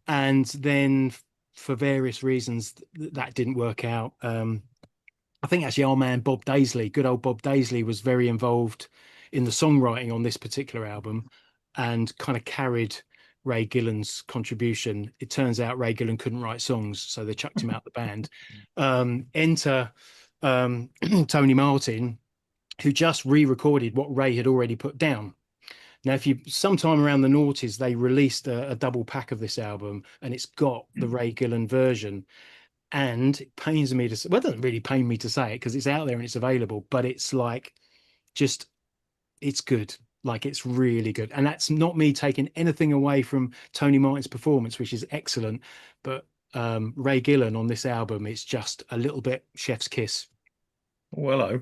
[SPEAKER 2] and then for various reasons that didn't work out. I think actually our man Bob Daisley, good old Bob Daisley, was very involved in the songwriting on this particular album and kind of carried Ray Gillan's contribution. It turns out Ray Gillan couldn't write songs, so they chucked him out the band. Enter Tony Martin, who just re-recorded what Ray had already put down. Now, if you sometime around the noughties, they released a double pack of this album, and it's got the Ray Gillan version. And it pains me to say, well, it doesn't really pain me to say it because it's out there and it's available, but it's like just it's good. Like it's really good. And that's not me taking anything away from Tony Martin's performance, which is excellent. But Ray Gillan on this album, it's just a little bit chef's kiss.
[SPEAKER 1] Well, hello.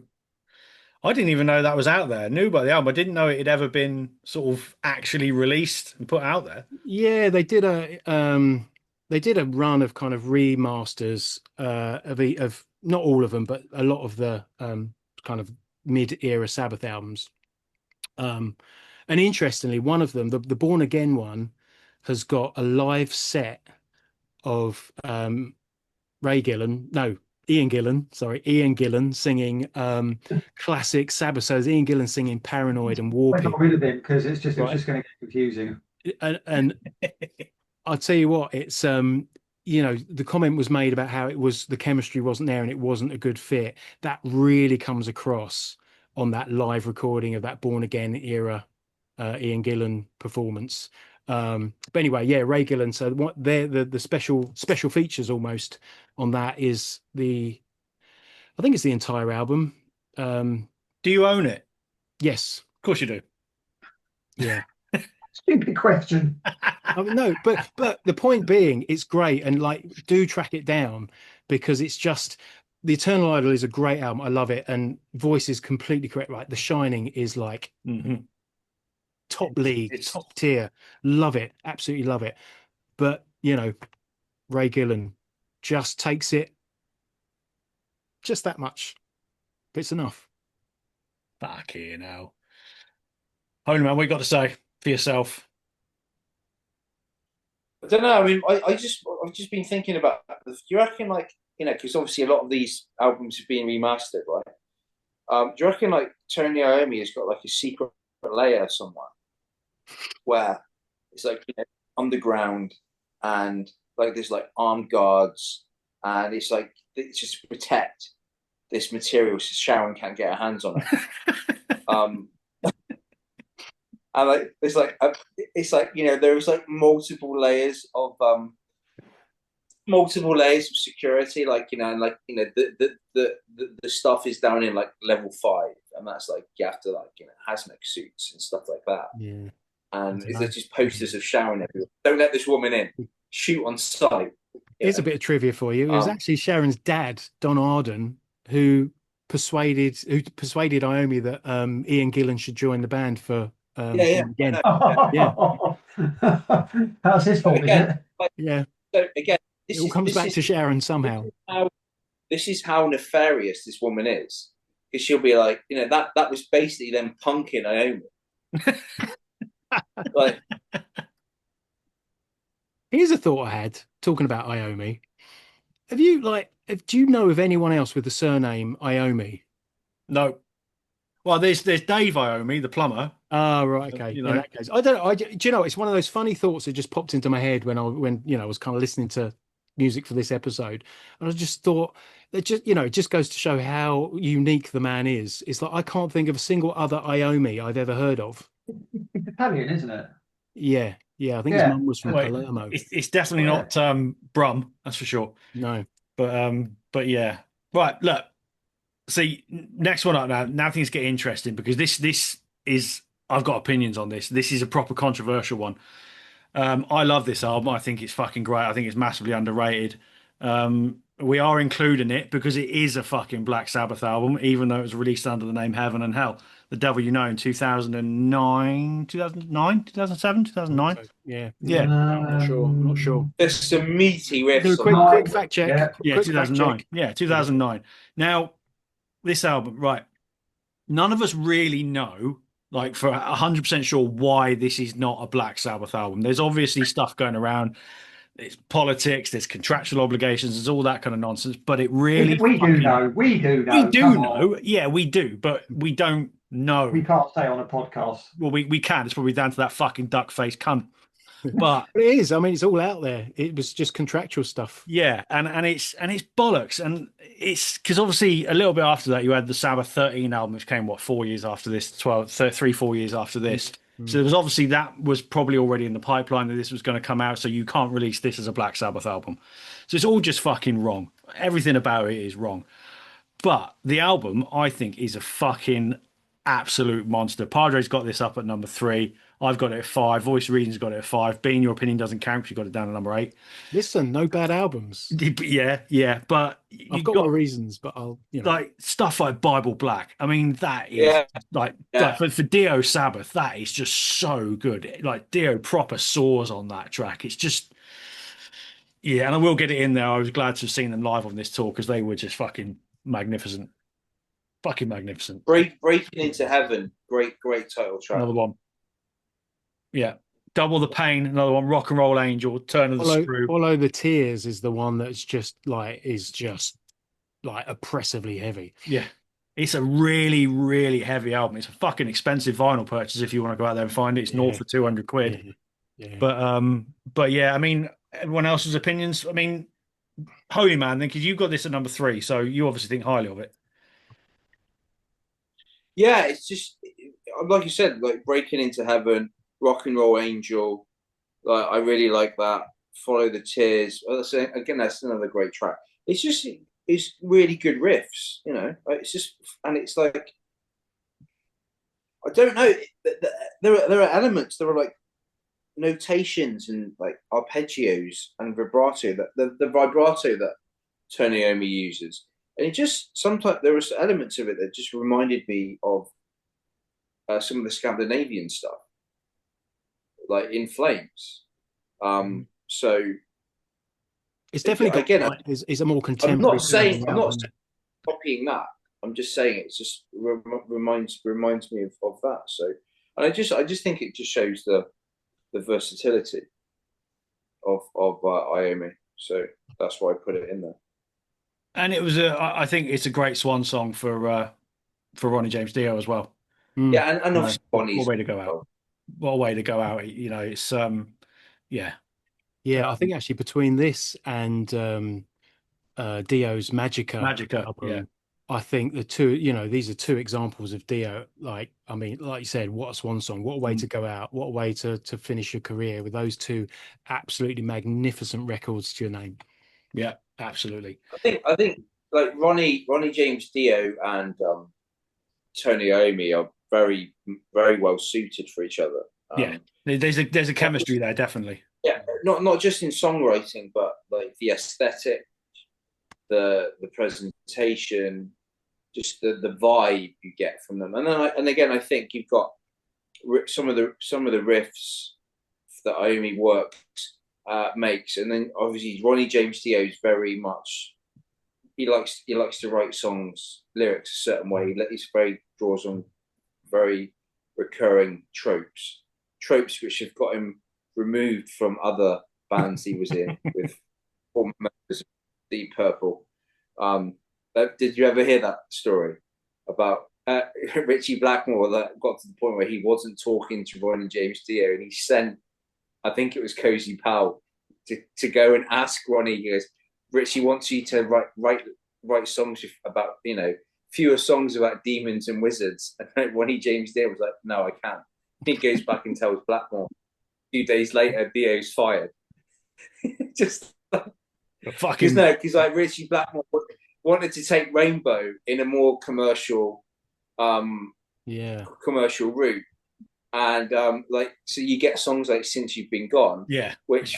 [SPEAKER 1] I didn't even know that was out there. I knew about the album. I didn't know it had ever been sort of actually released and put out there.
[SPEAKER 2] Yeah, they did a run of kind of remasters of not all of them, but a lot of the kind of mid-era Sabbath albums. Um, and interestingly, one of them, the Born Again one, has got a live set of Ray Gillan, no, Ian Gillan, sorry, Ian Gillan singing classic Sabbath. So it's Ian Gillan singing Paranoid and
[SPEAKER 4] I
[SPEAKER 2] Warping,
[SPEAKER 4] got rid of him because it was
[SPEAKER 2] right?
[SPEAKER 4] just going to get confusing.
[SPEAKER 2] And I'll tell you what, it's the comment was made about how it was the chemistry wasn't there and it wasn't a good fit. That really comes across on that live recording of that Born Again era Ian Gillan performance. But anyway, yeah, Ray Gillan. So what they're the special features almost on that is I think it's the entire album.
[SPEAKER 1] Do you own it?
[SPEAKER 2] Yes,
[SPEAKER 1] Of course you do.
[SPEAKER 2] yeah.
[SPEAKER 4] Stupid question.
[SPEAKER 2] I mean, no, but the point being, it's great, and like, do track it down because it's just The Eternal Idol is a great album. I love it, and voice is completely correct. Right, The Shining is like top league,
[SPEAKER 1] It's
[SPEAKER 2] top tier. Love it, absolutely love it. But Ray Gillan just takes it just that much. But it's enough.
[SPEAKER 1] fuck here now. Holy man, what you got to say? for yourself?
[SPEAKER 3] I don't know. I mean, I've just been thinking about. Do you reckon, like, because obviously a lot of these albums have been remastered, right? Do you reckon like Tony Iommi has got like a secret layer somewhere where it's like underground and like there's like armed guards and it's just to protect this material so Sharon can't get her hands on it. And like it's like there's like multiple layers of security, like and like the stuff is down in like level 5, and that's like you have to like hazmat suits and stuff like that.
[SPEAKER 2] Yeah.
[SPEAKER 3] And there's just posters of Sharon everywhere. Don't let this woman in. Shoot on sight.
[SPEAKER 2] Here's a bit of trivia for you. It was actually Sharon's dad, Don Arden, who persuaded Iommi that Ian Gillan should join the band for again.
[SPEAKER 4] Yeah. That's his fault,
[SPEAKER 3] again,
[SPEAKER 4] isn't it?
[SPEAKER 2] Yeah.
[SPEAKER 3] So again,
[SPEAKER 2] it all comes back to Sharon somehow.
[SPEAKER 3] This is how nefarious this woman is, because she'll be like, that was basically them punking Iommi. Like,
[SPEAKER 2] here's a thought I had talking about Iommi. Do you know of anyone else with the surname Iommi?
[SPEAKER 1] No. Well, there's Dave Iommi, the plumber.
[SPEAKER 2] Ah, right, okay. In that case, I don't. Do you know? It's one of those funny thoughts that just popped into my head when I was kind of listening to music for this episode, and I just thought that it just goes to show how unique the man is. It's like I can't think of a single other Iommi I've ever heard of.
[SPEAKER 4] It's Italian, isn't it?
[SPEAKER 2] Yeah. I think his mum was from
[SPEAKER 1] Wait,
[SPEAKER 2] Palermo.
[SPEAKER 1] It's definitely not Brum, that's for sure.
[SPEAKER 2] No,
[SPEAKER 1] but yeah. Right, look. See, next one up now. Now things get interesting because this is I've got opinions on this. This is a proper controversial one. I love this album. I think it's fucking great. I think it's massively underrated. We are including it because it is a fucking Black Sabbath album, even though it was released under the name Heaven and Hell. The Devil You Know in 2009, 2007, 2009.
[SPEAKER 2] Yeah. I'm not sure.
[SPEAKER 3] There's some meaty riffs.
[SPEAKER 2] Quick fact check.
[SPEAKER 1] Yeah, 2009. Yeah, 2009. Now, this album, right? None of us really know, like for 100% sure, why this is not a Black Sabbath album. There's obviously stuff going around. There's politics, there's contractual obligations, there's all that kind of nonsense. But it really,
[SPEAKER 4] we do know. We do know.
[SPEAKER 1] Yeah, we do, but we don't know.
[SPEAKER 4] We can't say on a podcast.
[SPEAKER 1] Well, we can. It's probably down to that fucking duck face cunt. But
[SPEAKER 2] it is. I mean, it's all out there. It was just contractual stuff.
[SPEAKER 1] Yeah, and it's bollocks, and it's because obviously a little bit after that you had the Sabbath 13 album, which came 4 years after this, 4 years after this. So there was obviously that was probably already in the pipeline that this was going to come out. So you can't release this as a Black Sabbath album. So it's all just fucking wrong. Everything about it is wrong. But the album, I think, is a fucking absolute monster. Padre's got this up at number 3. I've got it at 5. Voice Reading's got it at 5. Being Your Opinion doesn't count because you got it down at number 8.
[SPEAKER 2] Listen, no bad albums.
[SPEAKER 1] Yeah. But
[SPEAKER 2] I've got my reasons, but I'll
[SPEAKER 1] like stuff like Bible Black. I mean, that is like for Dio Sabbath, that is just so good. Like Dio proper soars on that track. It's just and I will get it in there. I was glad to have seen them live on this tour because they were just fucking magnificent. Fucking magnificent.
[SPEAKER 3] Breaking Into Heaven, great title track.
[SPEAKER 1] Another one. Yeah. Double the Pain, another one. Rock and Roll Angel, Turn of the Screw.
[SPEAKER 2] Follow the Tears is the one that's just oppressively heavy.
[SPEAKER 1] Yeah. It's a really, really heavy album. It's a fucking expensive vinyl purchase if you want to go out there and find it. It's north of 200 quid.
[SPEAKER 2] Yeah.
[SPEAKER 1] But yeah, I mean, everyone else's opinions. I mean, Holy Man, then, because you got this at number 3, so you obviously think highly of it.
[SPEAKER 3] Yeah, it's just like you said, like Breaking Into Heaven, Rock and Roll Angel. Like I really like that. Follow the Tears. Again, that's another great track. It's really good riffs, It's just, and it's like I don't know. There are elements. There are like notations and like arpeggios and vibrato that the vibrato that Tony Iommi uses. And it just sometimes there were elements of it that just reminded me of some of the Scandinavian stuff, like In Flames. So
[SPEAKER 2] it's definitely is a more contemporary.
[SPEAKER 3] I'm not saying copying that. I'm just saying it's just reminds me of that. So And I just think it just shows the versatility of Iommi. So that's why I put it in there.
[SPEAKER 1] And it was I think it's a great swan song for Ronnie James Dio as well.
[SPEAKER 2] Mm.
[SPEAKER 3] Yeah, and
[SPEAKER 1] You know,
[SPEAKER 3] obviously Bonnie's
[SPEAKER 1] what a way to go out. What a way to go out. You know, it's yeah.
[SPEAKER 2] Yeah, I think actually between this and Dio's Magica
[SPEAKER 1] Magica, yeah.
[SPEAKER 2] album, I think the two, you know, these are two examples of Dio. Like, I mean, like you said, what a swan song, what a way to go out, what a way to finish your career with those two absolutely magnificent records to your name.
[SPEAKER 1] Yeah, absolutely.
[SPEAKER 3] I think like Ronnie James Dio and Tony Iommi are very well suited for each other.
[SPEAKER 1] Yeah. There's a chemistry there, definitely.
[SPEAKER 3] Yeah, not just in songwriting, but like the aesthetic, the presentation, just the vibe you get from them. And then and again, I think you've got some of the riffs that Iommi works makes, and then obviously Ronnie James Dio is very much he likes to write songs lyrics a certain way. He's very draws on very recurring tropes which have got him removed from other bands he was in with former members of Deep Purple. Did you ever hear that story about Richie Blackmore that got to the point where he wasn't talking to Ronnie James Dio and he sent, I think it was Cozy Powell, to go and ask Ronnie. He goes, Richie wants you to write songs about, you know, fewer songs about demons and wizards. And Ronnie James Dio was like, no, I can't. He goes back and tells Blackmore. A few days later, Dio's fired. Just
[SPEAKER 1] fucking
[SPEAKER 3] because like Richie Blackmore wanted to take Rainbow in a more commercial commercial route. And like, so you get songs like Since You've Been Gone,
[SPEAKER 1] yeah,
[SPEAKER 3] which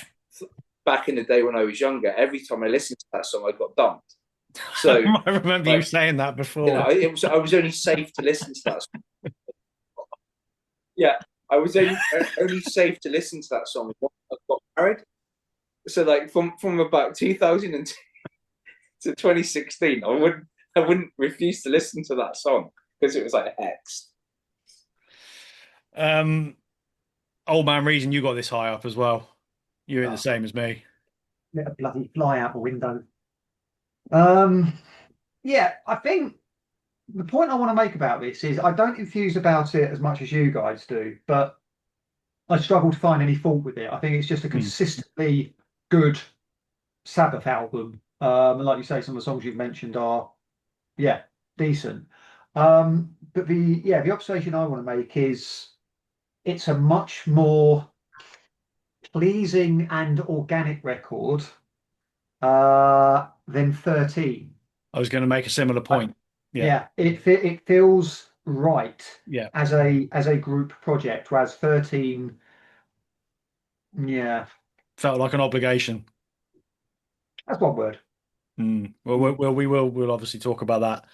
[SPEAKER 3] back in the day when I was younger, every time I listened to that song, I got dumped. So
[SPEAKER 1] I remember you saying that before.
[SPEAKER 3] You know, I was only safe to listen to that song. Yeah, I was only safe to listen to that song when I got married. So like from about 2002 to 2016, I wouldn't refuse to listen to that song because it was like hexed.
[SPEAKER 1] Old Man Reason, you got this high up as well. You're the same as me.
[SPEAKER 4] Let a bloody fly out the window. Yeah, I think the point I want to make about this is I don't enthuse about it as much as you guys do, but I struggle to find any fault with it. I think it's just a consistently good Sabbath album. And like you say, some of the songs you've mentioned are, yeah, decent. But the observation I want to make is it's a much more pleasing and organic record than 13.
[SPEAKER 1] I was going to make a similar point.
[SPEAKER 4] Yeah, it feels right
[SPEAKER 1] Yeah.
[SPEAKER 4] as a group project, whereas 13, yeah,
[SPEAKER 1] felt like an obligation.
[SPEAKER 4] that's one word.
[SPEAKER 1] Well, we'll obviously talk about that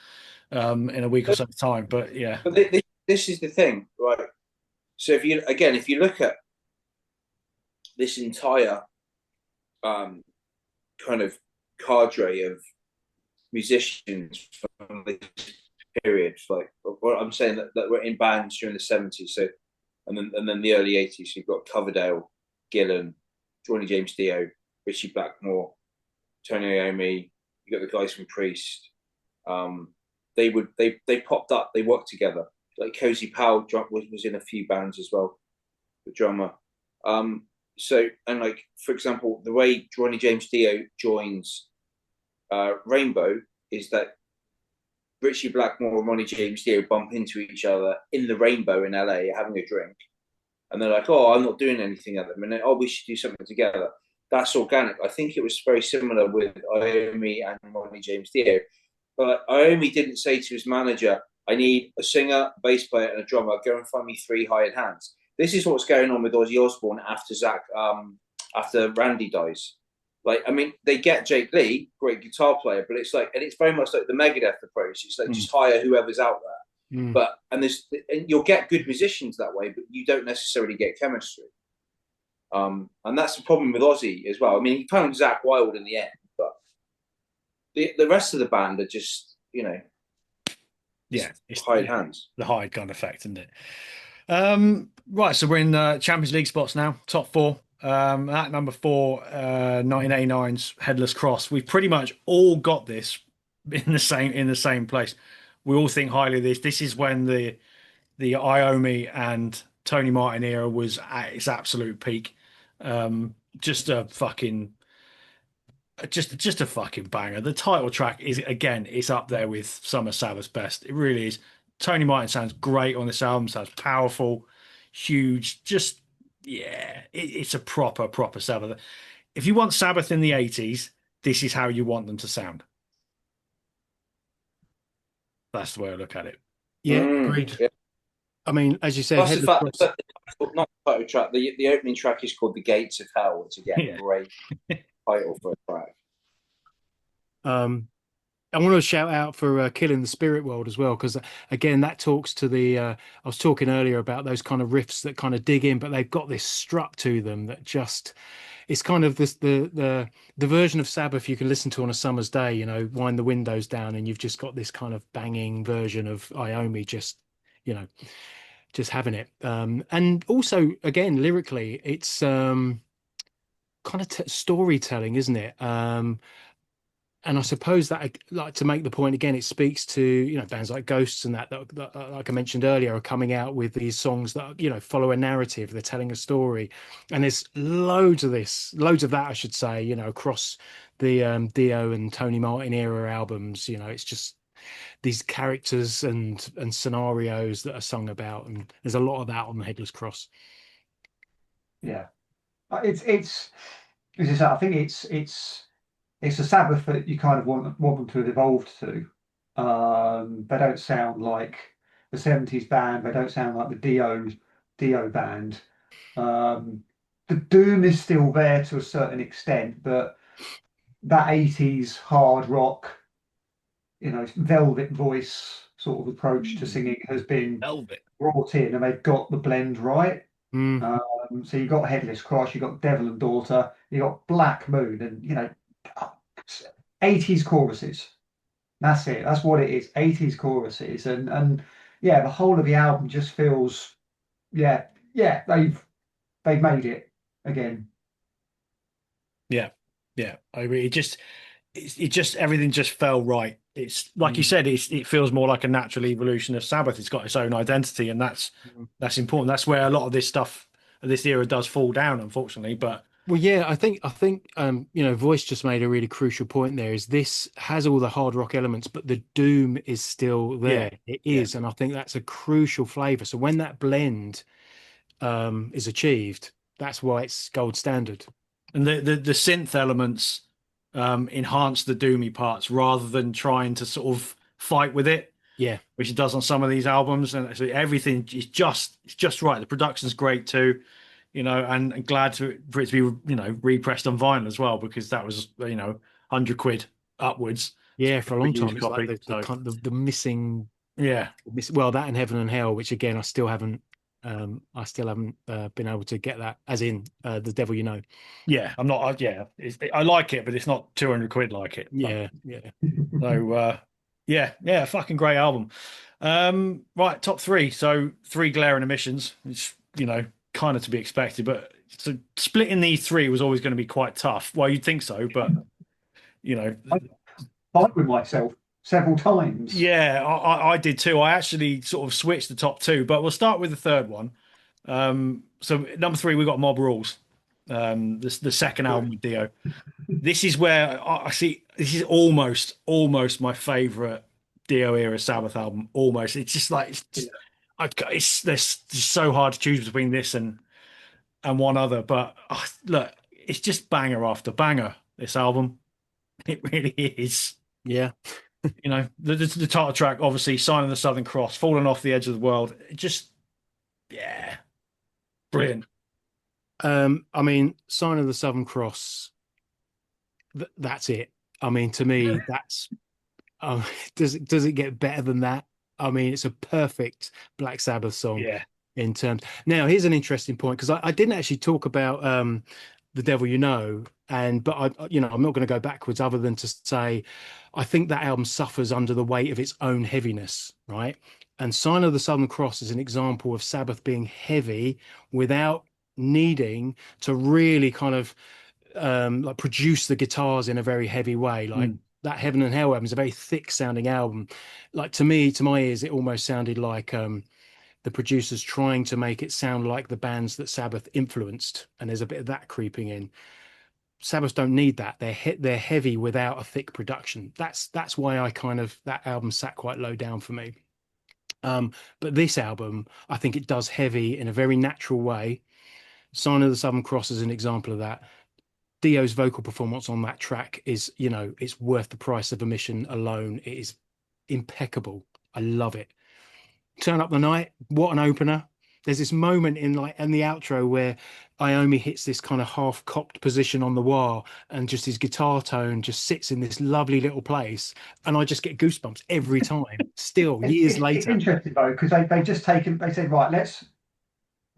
[SPEAKER 1] in a week or so's time. But yeah,
[SPEAKER 3] but this is the thing, right? So if you look at this entire kind of cadre of musicians from this period, like what I'm saying that were in bands during the 70s, so and then the early 80s, so you've got Coverdale, Gillan, Ronnie James Dio, Richie Blackmore, Tony Iommi, you got the guys from Priest. They popped up, they worked together. Like Cozy Powell was in a few bands as well, the drummer. So, and like, for example, the way Ronnie James Dio joins Rainbow is that Richie Blackmore and Ronnie James Dio bump into each other in the Rainbow in LA having a drink. And they're like, oh, I'm not doing anything at the minute. Oh, we should do something together. That's organic. I think it was very similar with Iommi and Ronnie James Dio. But Iommi didn't say to his manager, I need a singer, a bass player, and a drummer. Go and find me 3 hired hands. This is what's going on with Ozzy Osbourne after Randy dies. Like, I mean, they get Jake Lee, great guitar player, but it's like, and it's very much like the Megadeth approach. It's like just hire whoever's out there. But and you'll get good musicians that way, but you don't necessarily get chemistry. And that's the problem with Ozzy as well. I mean, he found Zakk Wylde in the end, but the rest of the band are just, you know,
[SPEAKER 1] yeah, it's
[SPEAKER 3] hired hands.
[SPEAKER 1] The Hyde kind of effect, isn't it? Right, so we're in Champions League spots now, top four. At number four, 1989's Headless Cross. We've pretty much all got this in the same place. We all think highly of this. This is when the Iommi and Tony Martin era was at its absolute peak. Just a fucking just a fucking banger. The title track is again, it's up there with some of Sabbath's best. It really is. Tony Martin sounds great on this album, sounds powerful, huge, just yeah, it's a proper Sabbath. If you want Sabbath in the 80s, this is how you want them to sound. That's the way I look at it.
[SPEAKER 2] Yeah, agreed.
[SPEAKER 3] Yeah.
[SPEAKER 2] I mean, as you said,
[SPEAKER 3] Plus the
[SPEAKER 2] Headless
[SPEAKER 3] fact
[SPEAKER 2] Cross.
[SPEAKER 3] that not the title track, the opening track is called "The Gates of Hell," which again,
[SPEAKER 1] Yeah.
[SPEAKER 3] great title for a track.
[SPEAKER 2] I want to shout out for Killing the Spirit World as well, because again, that talks to the. I was talking earlier about those kind of riffs that kind of dig in, but they've got this strut to them that just. It's kind of this the version of Sabbath you can listen to on a summer's day. You know, wind the windows down, and you've just got this kind of banging version of Iommi, just you know, just having it. And also, again, lyrically, it's kind of storytelling, isn't it? And I suppose that, like, to make the point again, it speaks to, you know, bands like Ghosts and that, like I mentioned earlier, are coming out with these songs that, you know, follow a narrative. They're telling a story, and there's loads of that, I should say, you know, across the Dio and Tony Martin era albums. You know, it's just these characters and scenarios that are sung about, and there's a lot of that on the Headless Cross.
[SPEAKER 4] Yeah, it's as I say, I think it's a Sabbath that you kind of want them to have evolved to. They don't sound like the 70s band. They don't sound like the Dio band. The doom is still there to a certain extent, but that 80s hard rock, velvet voice sort of approach to singing has been
[SPEAKER 1] Velvet.
[SPEAKER 4] brought in, and they've got the blend right.
[SPEAKER 2] Mm.
[SPEAKER 4] So you got Headless Cross, you got Devil and Daughter, you got Black Moon, and 80s choruses. That's it. That's what it is. 80s choruses, and yeah, the whole of the album just feels, yeah, they've made it again.
[SPEAKER 1] Yeah, yeah, I agree. It just everything just fell right. It's like you said, it feels more like a natural evolution of Sabbath. It's got its own identity, and that's important. That's where a lot of this stuff of this era does fall down, unfortunately. But
[SPEAKER 2] Well, yeah, I think you know, Voice just made a really crucial point there. Is this has all the hard rock elements, but the doom is still
[SPEAKER 1] yeah,
[SPEAKER 2] there. It
[SPEAKER 1] yeah,
[SPEAKER 2] is, and I think that's a crucial flavor. So when that blend is achieved, that's why it's gold standard.
[SPEAKER 1] and the synth elements enhance the doomy parts rather than trying to sort of fight with it,
[SPEAKER 2] Yeah,
[SPEAKER 1] which it does on some of these albums. And so everything is just right. The production's great too, and glad for it to be repressed on vinyl as well, because that was 100 quid upwards
[SPEAKER 2] yeah. For a
[SPEAKER 1] for a
[SPEAKER 2] long time,
[SPEAKER 1] used
[SPEAKER 2] it's like
[SPEAKER 1] copy.
[SPEAKER 2] the
[SPEAKER 1] So
[SPEAKER 2] kind of the missing,
[SPEAKER 1] yeah,
[SPEAKER 2] well, that and Heaven and Hell, which again, I still haven't been able to get that. As in, The Devil You Know.
[SPEAKER 1] yeah, I'm not. Yeah, I like it, but it's not 200 quid like it. But,
[SPEAKER 2] Yeah, yeah.
[SPEAKER 1] so yeah, fucking great album. Right, top three. So three glaring omissions, which kind of to be expected, but so splitting these three was always going to be quite tough. Well, you'd think so, but you know,
[SPEAKER 4] I fight with myself several times.
[SPEAKER 1] yeah, I did too. I actually sort of switched the top two, but we'll start with the third one. So number three, we got Mob Rules. The second album with Dio. This is where I see. This is almost my favorite Dio era Sabbath album. Almost. It's just like it's just so hard to choose between this and one other. But look, it's just banger after banger. This album, it really is.
[SPEAKER 2] Yeah.
[SPEAKER 1] The title track, obviously, Sign of the Southern Cross, Falling Off the Edge of the World. It just, yeah, brilliant.
[SPEAKER 2] I mean, Sign of the Southern Cross, that's it. I mean, to me, that's does it get better than that? I mean, it's a perfect Black Sabbath song
[SPEAKER 1] Yeah,
[SPEAKER 2] in terms. Now, here's an interesting point, because I didn't actually talk about The Devil You Know, but I'm not going to go backwards other than to say I think that album suffers under the weight of its own heaviness, right? And Sign of the Southern Cross is an example of Sabbath being heavy without needing to really kind of like produce the guitars in a very heavy way. Like
[SPEAKER 1] Mm.
[SPEAKER 2] that Heaven and Hell album is a very thick sounding album. Like to me, to my ears, it almost sounded like the producers trying to make it sound like the bands that Sabbath influenced, and there's a bit of that creeping in. Sabbath don't need that. They're heavy without a thick production. That's why I kind of that album sat quite low down for me. But this album, I think it does heavy in a very natural way. Sign of the Southern Cross is an example of that. Dio's vocal performance on that track is, it's worth the price of admission alone. It is impeccable. I love it. Turn Up the Night, what an opener. There's this moment in the outro where Iommi hits this kind of half-cocked position on the wah, and just his guitar tone just sits in this lovely little place, and I just get goosebumps every time. Still, years
[SPEAKER 4] It's
[SPEAKER 2] later.
[SPEAKER 4] interesting though, because they just taken, they said, right,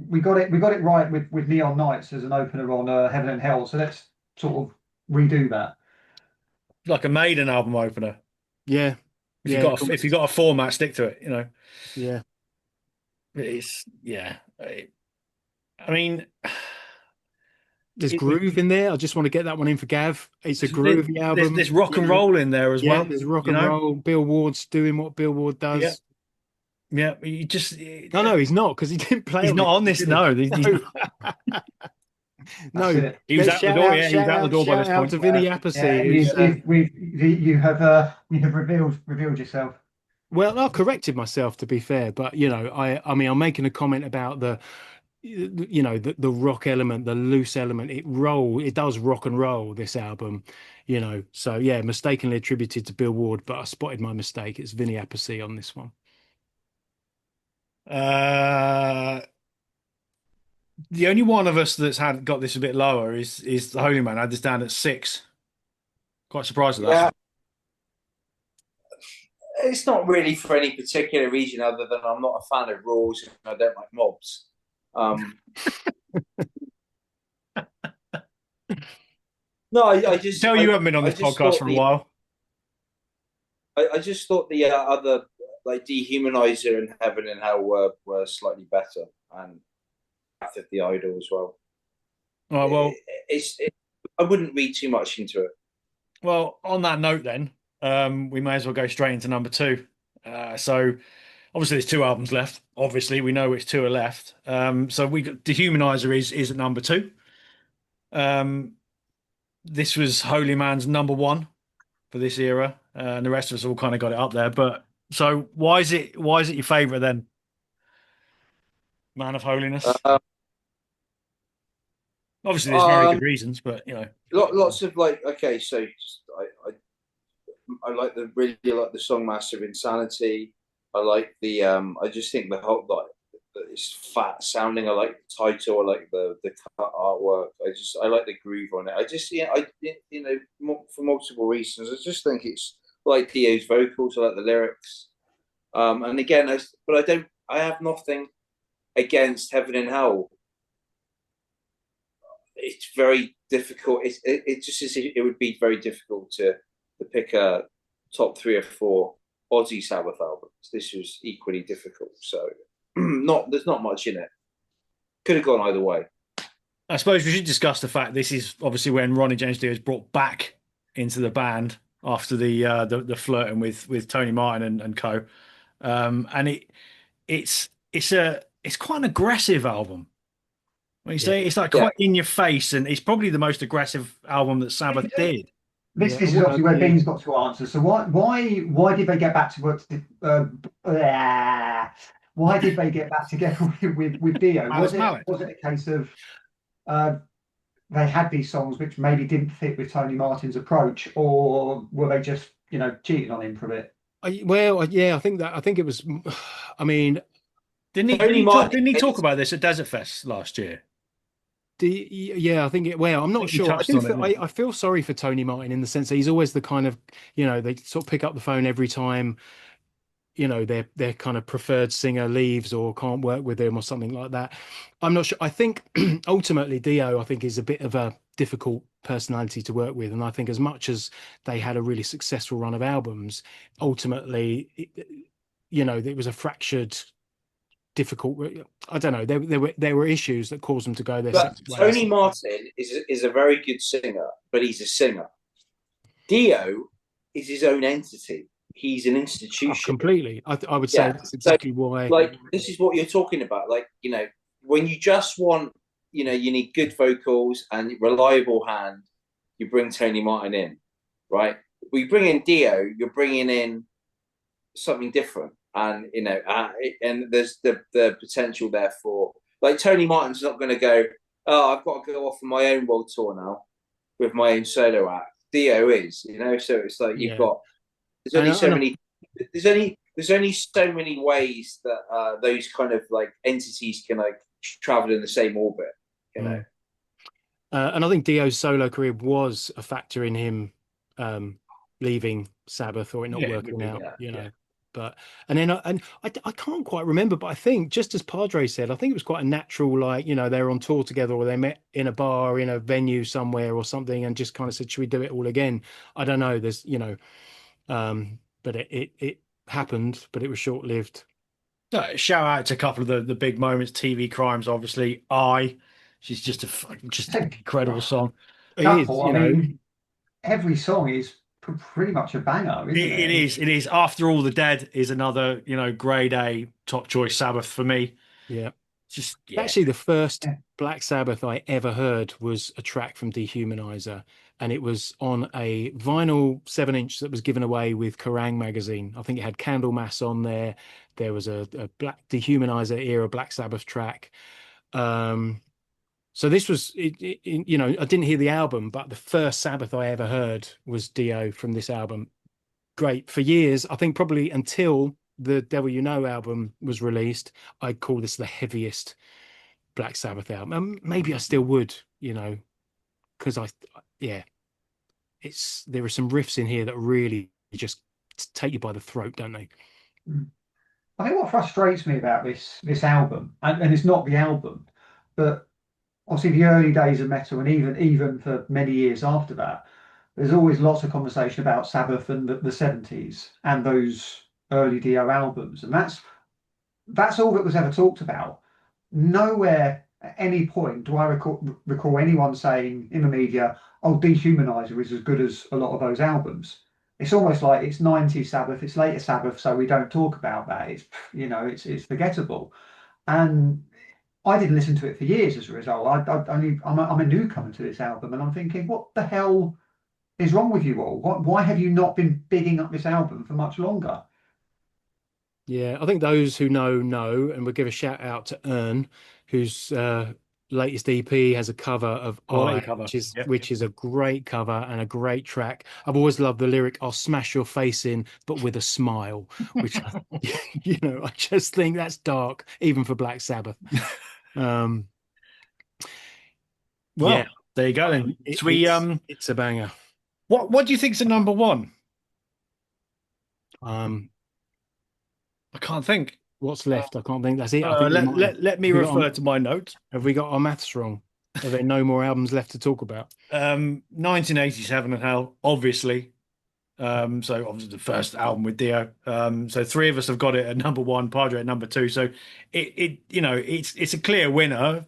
[SPEAKER 4] we got it right with Neon Nights as an opener on Heaven and Hell, so let's sort of redo that.
[SPEAKER 1] Like a Maiden album opener.
[SPEAKER 2] Yeah,
[SPEAKER 1] If you
[SPEAKER 2] yeah,
[SPEAKER 1] got if you got a format, stick to it.
[SPEAKER 2] yeah.
[SPEAKER 1] It's I mean,
[SPEAKER 2] There's
[SPEAKER 1] it was
[SPEAKER 2] groove in there. I just want to get that one in for Gav. It's a
[SPEAKER 1] there's,
[SPEAKER 2] groovy album.
[SPEAKER 1] there's rock and roll in there as
[SPEAKER 2] Yeah,
[SPEAKER 1] well.
[SPEAKER 2] there's rock and roll. Bill Ward's doing what Bill Ward
[SPEAKER 1] Yeah,
[SPEAKER 2] does.
[SPEAKER 1] yeah. You just
[SPEAKER 2] No, he's not, because he didn't play.
[SPEAKER 1] he's
[SPEAKER 2] on
[SPEAKER 1] not
[SPEAKER 2] it,
[SPEAKER 1] on this.
[SPEAKER 2] did he?
[SPEAKER 1] No,
[SPEAKER 4] That's
[SPEAKER 2] No.
[SPEAKER 4] it.
[SPEAKER 1] he was
[SPEAKER 2] Let's
[SPEAKER 1] out the door. Yeah, he was out the door by
[SPEAKER 2] shout
[SPEAKER 1] this
[SPEAKER 2] out
[SPEAKER 1] point.
[SPEAKER 2] to Vinny
[SPEAKER 4] Yeah,
[SPEAKER 2] Appice, who's
[SPEAKER 4] you have revealed yourself.
[SPEAKER 2] well, I corrected myself, to be fair, but I mean, I'm making a comment about the rock element, the loose element. It does rock and roll, this album, so yeah, mistakenly attributed to Bill Ward, but I spotted my mistake. It's Vinny Appice on this one.
[SPEAKER 1] The only one of us that's got this a bit lower is the Holy Man. I had this down at 6. Quite surprised at that.
[SPEAKER 3] Yeah, it's not really for any particular reason other than I'm not a fan of Raws and I don't like mobs. No, I just
[SPEAKER 1] Tell you haven't been on this podcast for a while.
[SPEAKER 3] I just thought the other, like Dehumanizer and Heaven and Hell, were slightly better, and Wrath of the Idol as well.
[SPEAKER 1] Oh well,
[SPEAKER 3] I wouldn't read too much into it.
[SPEAKER 1] Well, on that note, then we may as well go straight into number 2. So obviously there's 2 albums left. Obviously we know which 2 are left. So we got Dehumanizer is at number 2. This was Holy Man's number 1 for this era, and the rest of us all kind of got it up there. But so why is it your favorite then? Man of Holiness. Obviously, there's very good reasons, but
[SPEAKER 3] lots of okay. So I really like the song "Massive Insanity." I like the I just think the whole it's fat sounding. I like the title. I like the cut artwork. I like the groove on it. For multiple reasons. I just think it's like Dio's vocals. I like the lyrics. And again, I have nothing against Heaven and Hell. It's very difficult. It would be very difficult to pick a top 3 or 4 Ozzy Sabbath albums. This was equally difficult. So there's not much in it. Could have gone either way.
[SPEAKER 1] I suppose we should discuss the fact this is obviously when Ronnie James Dio is brought back into the band after the flirting with Tony Martin and co. And it's quite an aggressive album. When you say it's like quite in your face, and it's probably the most aggressive album that Sabbath did.
[SPEAKER 4] This is obviously where Ben's got to answer. So why did they get back to work? Why did they get back together with Dio? Was it a case of they had these songs which maybe didn't fit with Tony Martin's approach, or were they just cheating on him for a bit?
[SPEAKER 2] I think it was. I mean,
[SPEAKER 1] didn't he talk about this at Desert Fest last year?
[SPEAKER 2] I think it. Well, I'm not sure. I feel sorry for Tony Martin in the sense that he's always the kind of, they sort of pick up the phone every time, their kind of preferred singer leaves or can't work with him or something like that. I'm not sure. I think ultimately Dio, I think, is a bit of a difficult personality to work with, and I think as much as they had a really successful run of albums, ultimately, you know, it was a fractured, difficult. I don't know. There were issues that caused them to go their
[SPEAKER 3] But
[SPEAKER 2] separate ways.
[SPEAKER 3] Tony Martin is a very good singer, but he's a singer. Dio is his own entity. He's an
[SPEAKER 2] Oh,
[SPEAKER 3] institution.
[SPEAKER 2] completely. I would say
[SPEAKER 3] Yeah.
[SPEAKER 2] that's
[SPEAKER 3] So,
[SPEAKER 2] exactly why.
[SPEAKER 3] like, this is what you're talking about. Like, you know, when you just want, you know, you need good vocals and reliable hand, you bring Tony Martin in, right? We bring in Dio, you're bringing in something different, and you know, and there's the potential there for, like, Tony Martin's not going to go, oh, I've got to go off on my own world tour now with my own solo act. Dio is, you know, so it's like you've
[SPEAKER 2] Yeah,
[SPEAKER 3] got, there's only
[SPEAKER 2] and,
[SPEAKER 3] so
[SPEAKER 2] and
[SPEAKER 3] many, there's only so many ways that those kind of like entities can like travel in the same orbit, you know.
[SPEAKER 2] and I think Dio's solo career was a factor in him leaving Sabbath or it not
[SPEAKER 1] Yeah, it would
[SPEAKER 2] working
[SPEAKER 1] be.
[SPEAKER 2] out,
[SPEAKER 3] Yeah,
[SPEAKER 2] you
[SPEAKER 3] yeah.
[SPEAKER 2] know. But and then I can't quite remember, but I think just as Padre said, I think it was quite a natural, like, you know, they were on tour together or they met in a bar in a venue somewhere or something and just kind of said, should we do it all again? I don't know. There's, you know, but it happened, but it was short lived.
[SPEAKER 1] Shout out to a couple of the big moments. TV Crimes, obviously. She's just just an incredible song.
[SPEAKER 2] It is,
[SPEAKER 4] Couple.
[SPEAKER 2] you
[SPEAKER 4] I
[SPEAKER 2] know,
[SPEAKER 4] mean, every song is pretty much a banger, isn't
[SPEAKER 1] It
[SPEAKER 4] it?
[SPEAKER 1] is. It is. After All the Dead is another, grade A top choice Sabbath for me.
[SPEAKER 2] yeah.
[SPEAKER 1] Just yeah.
[SPEAKER 2] Actually, the first
[SPEAKER 4] Yeah.
[SPEAKER 2] Black Sabbath I ever heard was a track from Dehumanizer, and it was on a vinyl 7-inch that was given away with Kerrang magazine. I think it had Candlemass on there. There was a Black Dehumanizer era Black Sabbath track. Um, so this was, you know, I didn't hear the album, but the first Sabbath I ever heard was Dio from this album. Great for years. I think probably until the Devil You Know album was released, I'd call this the heaviest Black Sabbath album. And maybe I still would, you know, because yeah, there are some riffs in here that really just take you by the throat, don't they?
[SPEAKER 4] Mm. I think what frustrates me about this album, and it's not the album, but obviously the early days of metal, and even for many years after that, there's always lots of conversation about Sabbath and the 70s and those early Dio albums, and that's all that was ever talked about. Nowhere at any point do I recall anyone saying in the media, "Oh, Dehumanizer is as good as a lot of those albums." It's almost like it's 90s Sabbath, it's later Sabbath, so we don't talk about that. It's it's forgettable. And I didn't listen to it for years as a result. I'm a newcomer to this album, and I'm thinking, what the hell is wrong with you all? Why have you not been bigging up this album for much longer?
[SPEAKER 2] Yeah, I think those who know, and we'll give a shout out to Ern, whose latest EP has a cover of
[SPEAKER 1] Quality
[SPEAKER 2] I,
[SPEAKER 1] cover. Yep.
[SPEAKER 2] which is a great cover and a great track. I've always loved the lyric, "I'll smash your face in, but with a smile," which you know, I just think that's dark, even for Black Sabbath. Um, yeah,
[SPEAKER 1] Well, there you go then. So we
[SPEAKER 2] it's a banger.
[SPEAKER 1] what do you think's the number one?
[SPEAKER 2] Um,
[SPEAKER 1] I can't think.
[SPEAKER 2] what's left? I can't think. That's it. I think we
[SPEAKER 1] Let,
[SPEAKER 2] might have.
[SPEAKER 1] let me
[SPEAKER 2] Have we got
[SPEAKER 1] refer to my notes.
[SPEAKER 2] have we got our maths wrong? Are there no more albums left to talk about?
[SPEAKER 1] 1987 and Hell, obviously. So obviously the first album with Dio. So three of us have got it at number one, Padre at number two. So it's a clear winner,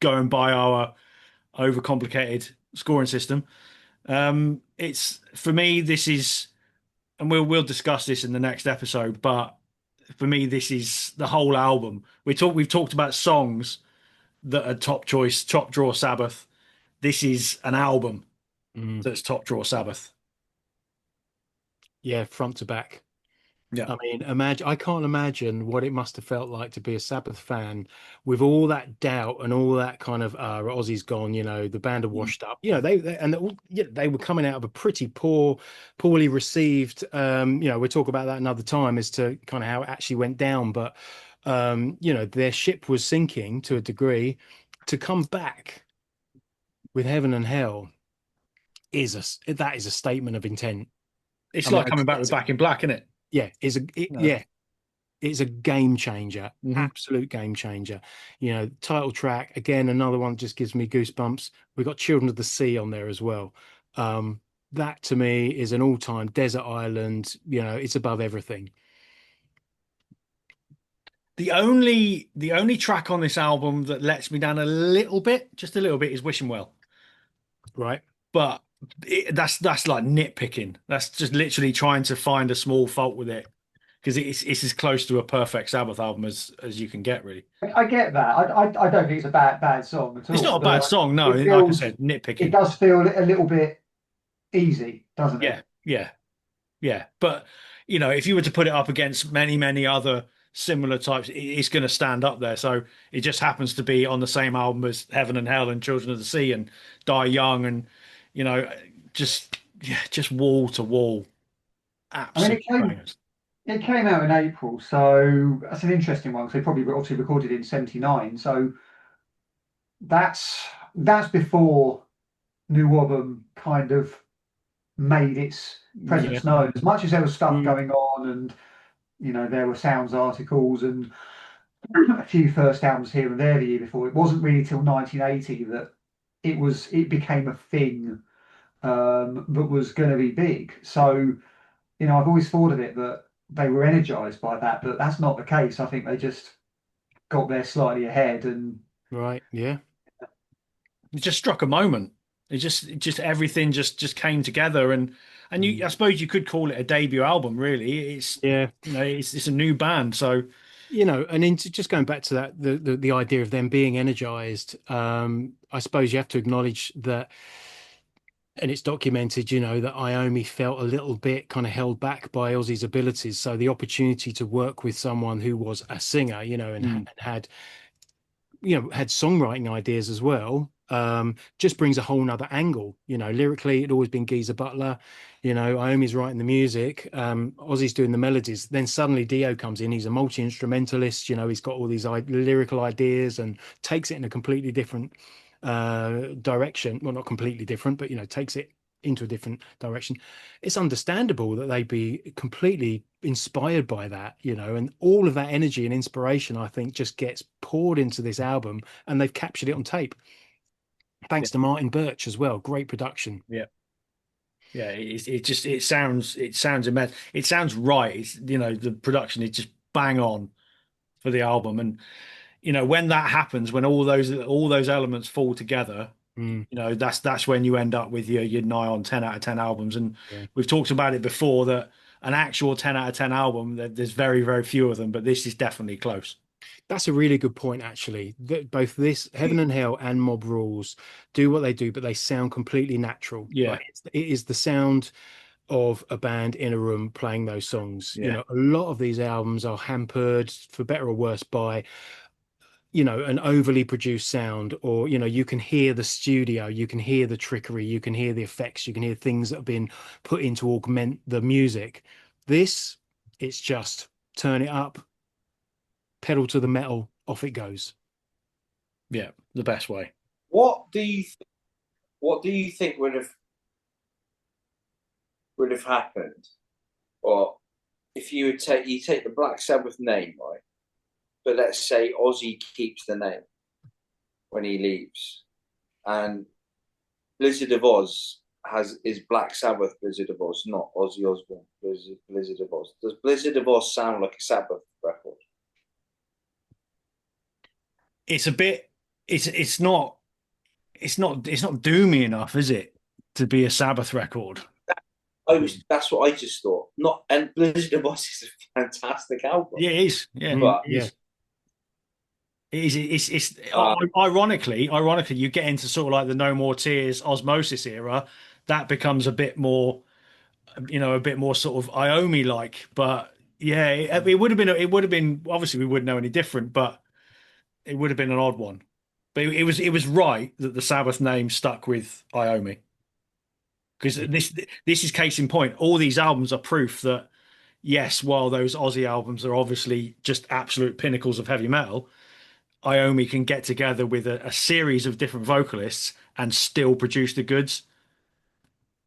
[SPEAKER 1] going by our overcomplicated scoring system. It's for me, this is, and we'll discuss this in the next episode, but for me, this is the whole album. We've talked about songs that are top choice, top draw Sabbath. This is an album
[SPEAKER 2] Mm.
[SPEAKER 1] that's top draw Sabbath.
[SPEAKER 2] Yeah, front to back.
[SPEAKER 1] Yeah.
[SPEAKER 2] I mean, I can't imagine what it must have felt like to be a Sabbath fan with all that doubt and all that kind of, Ozzy's gone, you know, the band are washed up. You know, they were coming out of a pretty poorly received, you know, we'll talk about that another time as to kind of how it actually went down. But, you know, their ship was sinking to a degree. To come back with Heaven and Hell that is a statement of intent.
[SPEAKER 1] It's
[SPEAKER 2] I mean,
[SPEAKER 1] like coming back with Back in Black, isn't it?
[SPEAKER 2] yeah,
[SPEAKER 1] No.
[SPEAKER 2] yeah, it's a game changer,
[SPEAKER 1] Mhm.
[SPEAKER 2] absolute game changer. You know, title track again, another one just gives me goosebumps. We got Children of the Sea on there as well. That to me is an all-time desert island. You know, it's above everything.
[SPEAKER 1] the only track on this album that lets me down a little bit, just a little bit, is Wishing Well.
[SPEAKER 2] Right.
[SPEAKER 1] But that's like nitpicking. That's just literally trying to find a small fault with it because it's as close to a perfect Sabbath album as you can get, really.
[SPEAKER 4] I get that. I don't think it's a bad song at
[SPEAKER 1] It's not
[SPEAKER 4] all,
[SPEAKER 1] a bad
[SPEAKER 4] but
[SPEAKER 1] song, no.
[SPEAKER 4] it
[SPEAKER 1] Like I
[SPEAKER 4] feels
[SPEAKER 1] said,
[SPEAKER 4] it
[SPEAKER 1] nitpicking.
[SPEAKER 4] does feel a little bit easy, doesn't it?
[SPEAKER 1] Yeah, yeah, yeah. But if you were to put it up against many other similar types, it's going to stand up there. So it just happens to be on the same album as Heaven and Hell and Children of the Sea and Die Young and you know just yeah, just wall to wall,
[SPEAKER 4] I mean,
[SPEAKER 1] absolute bangers.
[SPEAKER 4] it came out in April, so that's an interesting one. So they probably obviously recorded in '79, so that's that's before New Album kind of made its
[SPEAKER 1] Yeah.
[SPEAKER 4] presence known. As much as there was stuff
[SPEAKER 2] Mm.
[SPEAKER 4] going on, and there were Sounds articles and a few first albums here and there the year before, it wasn't really till 1980 that it became a thing that was going to be big. So I've always thought of it that they were energized by that, but that's not the case. I think they just got there slightly ahead, and
[SPEAKER 2] Right. Yeah.
[SPEAKER 1] It just struck a moment. It just everything just came together and I suppose you could call it a debut album, really. It's
[SPEAKER 2] Yeah.
[SPEAKER 1] it's a new band, so
[SPEAKER 2] And into just going back to that, the idea of them being energized, I suppose you have to acknowledge that, and it's documented, that Iommi felt a little bit kind of held back by Ozzy's abilities. So the opportunity to work with someone who was a singer, and had songwriting ideas as well, just brings a whole nother angle. Lyrically, it'd always been Geezer Butler. Iommi's writing the music, Ozzy's doing the melodies. Then suddenly Dio comes in. He's a multi-instrumentalist. He's got all these lyrical ideas and takes it in a completely different direction. Well, not completely different, but takes it into a different direction. It's understandable that they'd be completely inspired by that, and all of that energy and inspiration, I think, just gets poured into this album, and they've captured it on tape.
[SPEAKER 1] yeah,
[SPEAKER 2] Thanks to Martin Birch as well. Great production.
[SPEAKER 1] yeah. Yeah, it sounds immense. It sounds right. It's the production is just bang on for the album, and when that happens, when all those elements fall together,
[SPEAKER 2] Mm,
[SPEAKER 1] that's when you end up with your nigh on 10 out of 10 albums. And
[SPEAKER 2] yeah.
[SPEAKER 1] we've talked about it before that an actual 10 out of 10 album, there's very few of them, but this is definitely close.
[SPEAKER 2] That's a really good point, actually. That both this Heaven and Hell and Mob Rules do what they do, but they sound completely natural.
[SPEAKER 1] Yeah,
[SPEAKER 2] Like it is the sound of a band in a room playing those songs.
[SPEAKER 1] yeah,
[SPEAKER 2] A lot of these albums are hampered, for better or worse, by an overly produced sound, or you can hear the studio, you can hear the trickery, you can hear the effects, you can hear things that have been put in to augment the music. This, it's just turn it up, pedal to the metal, off it goes.
[SPEAKER 1] yeah, the best way.
[SPEAKER 3] What do you what do you think would have happened, or if you take the Black Sabbath name, right? But let's say Ozzy keeps the name when he leaves, and Blizzard of Oz is Black Sabbath Blizzard of Oz, not Ozzy Osbourne Blizzard of Oz. Does Blizzard of Oz sound like a Sabbath record?
[SPEAKER 1] It's a bit, it's not doomy enough, is it, to be a Sabbath record?
[SPEAKER 3] That's what I just thought. Not and Blizzard of Oz is a fantastic album,
[SPEAKER 1] Yeah, it is. Yeah,
[SPEAKER 3] but
[SPEAKER 1] it is. It is. It's
[SPEAKER 3] uh,
[SPEAKER 1] ironically, you get into sort of like the No More Tears, Osmosis era. That becomes a bit more sort of Iommi like. But yeah, it would have been. It would have been. Obviously, we wouldn't know any different, but it would have been an odd one. But it was right that the Sabbath name stuck with Iommi because this is case in point. All these albums are proof that yes, while those Ozzy albums are obviously just absolute pinnacles of heavy metal, Iommi can get together with a series of different vocalists and still produce the goods.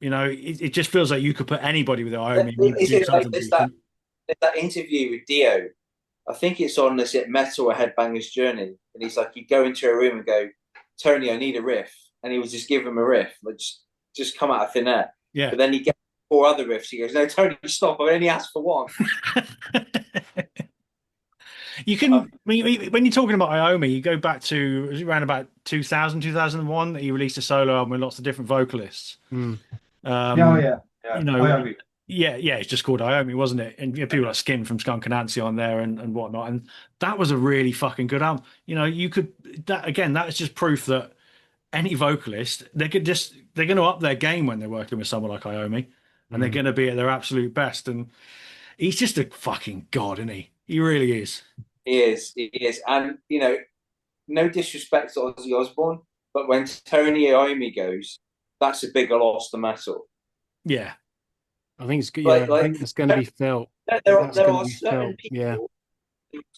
[SPEAKER 1] It just feels like you could put anybody with Iommi and you could
[SPEAKER 3] is
[SPEAKER 1] do
[SPEAKER 3] it like
[SPEAKER 1] something
[SPEAKER 3] there's
[SPEAKER 1] decent.
[SPEAKER 3] that interview with Dio? I think it's on this it Metal or Headbanger's Journey, and he's like, you go into a room and go, Tony, I need a riff, and he was just give him a riff, like just come out of thin air.
[SPEAKER 1] Yeah.
[SPEAKER 3] But then he gets 4 other riffs. He goes, no, Tony, stop! I only asked for one.
[SPEAKER 1] You can, when you're talking about Iommi, you go back to, was it around about 2000, 2001 that he released a solo album with lots of different vocalists.
[SPEAKER 2] Mm.
[SPEAKER 4] Yeah, oh,
[SPEAKER 1] Um,
[SPEAKER 4] yeah.
[SPEAKER 1] you know,
[SPEAKER 4] Iommi.
[SPEAKER 1] yeah, it's just called Iommi, wasn't it? And you know, people like Skin from Skunk and Nancy on there and whatnot. And that was a really fucking good album. You know, you could, that again, that is just proof that any vocalist, they're going to up their game when they're working with someone like Iommi, and they're
[SPEAKER 2] Mm.
[SPEAKER 1] going to be at their absolute best. And he's just a fucking god, isn't he? He really is.
[SPEAKER 3] He is. And, you know, no disrespect to Ozzy Osbourne, but when Tony Iommi goes, that's a bigger loss to metal.
[SPEAKER 1] Yeah.
[SPEAKER 2] I think it's good. Yeah, I think it's going to be felt. That's
[SPEAKER 3] there
[SPEAKER 2] going to
[SPEAKER 3] are
[SPEAKER 2] be felt. Yeah.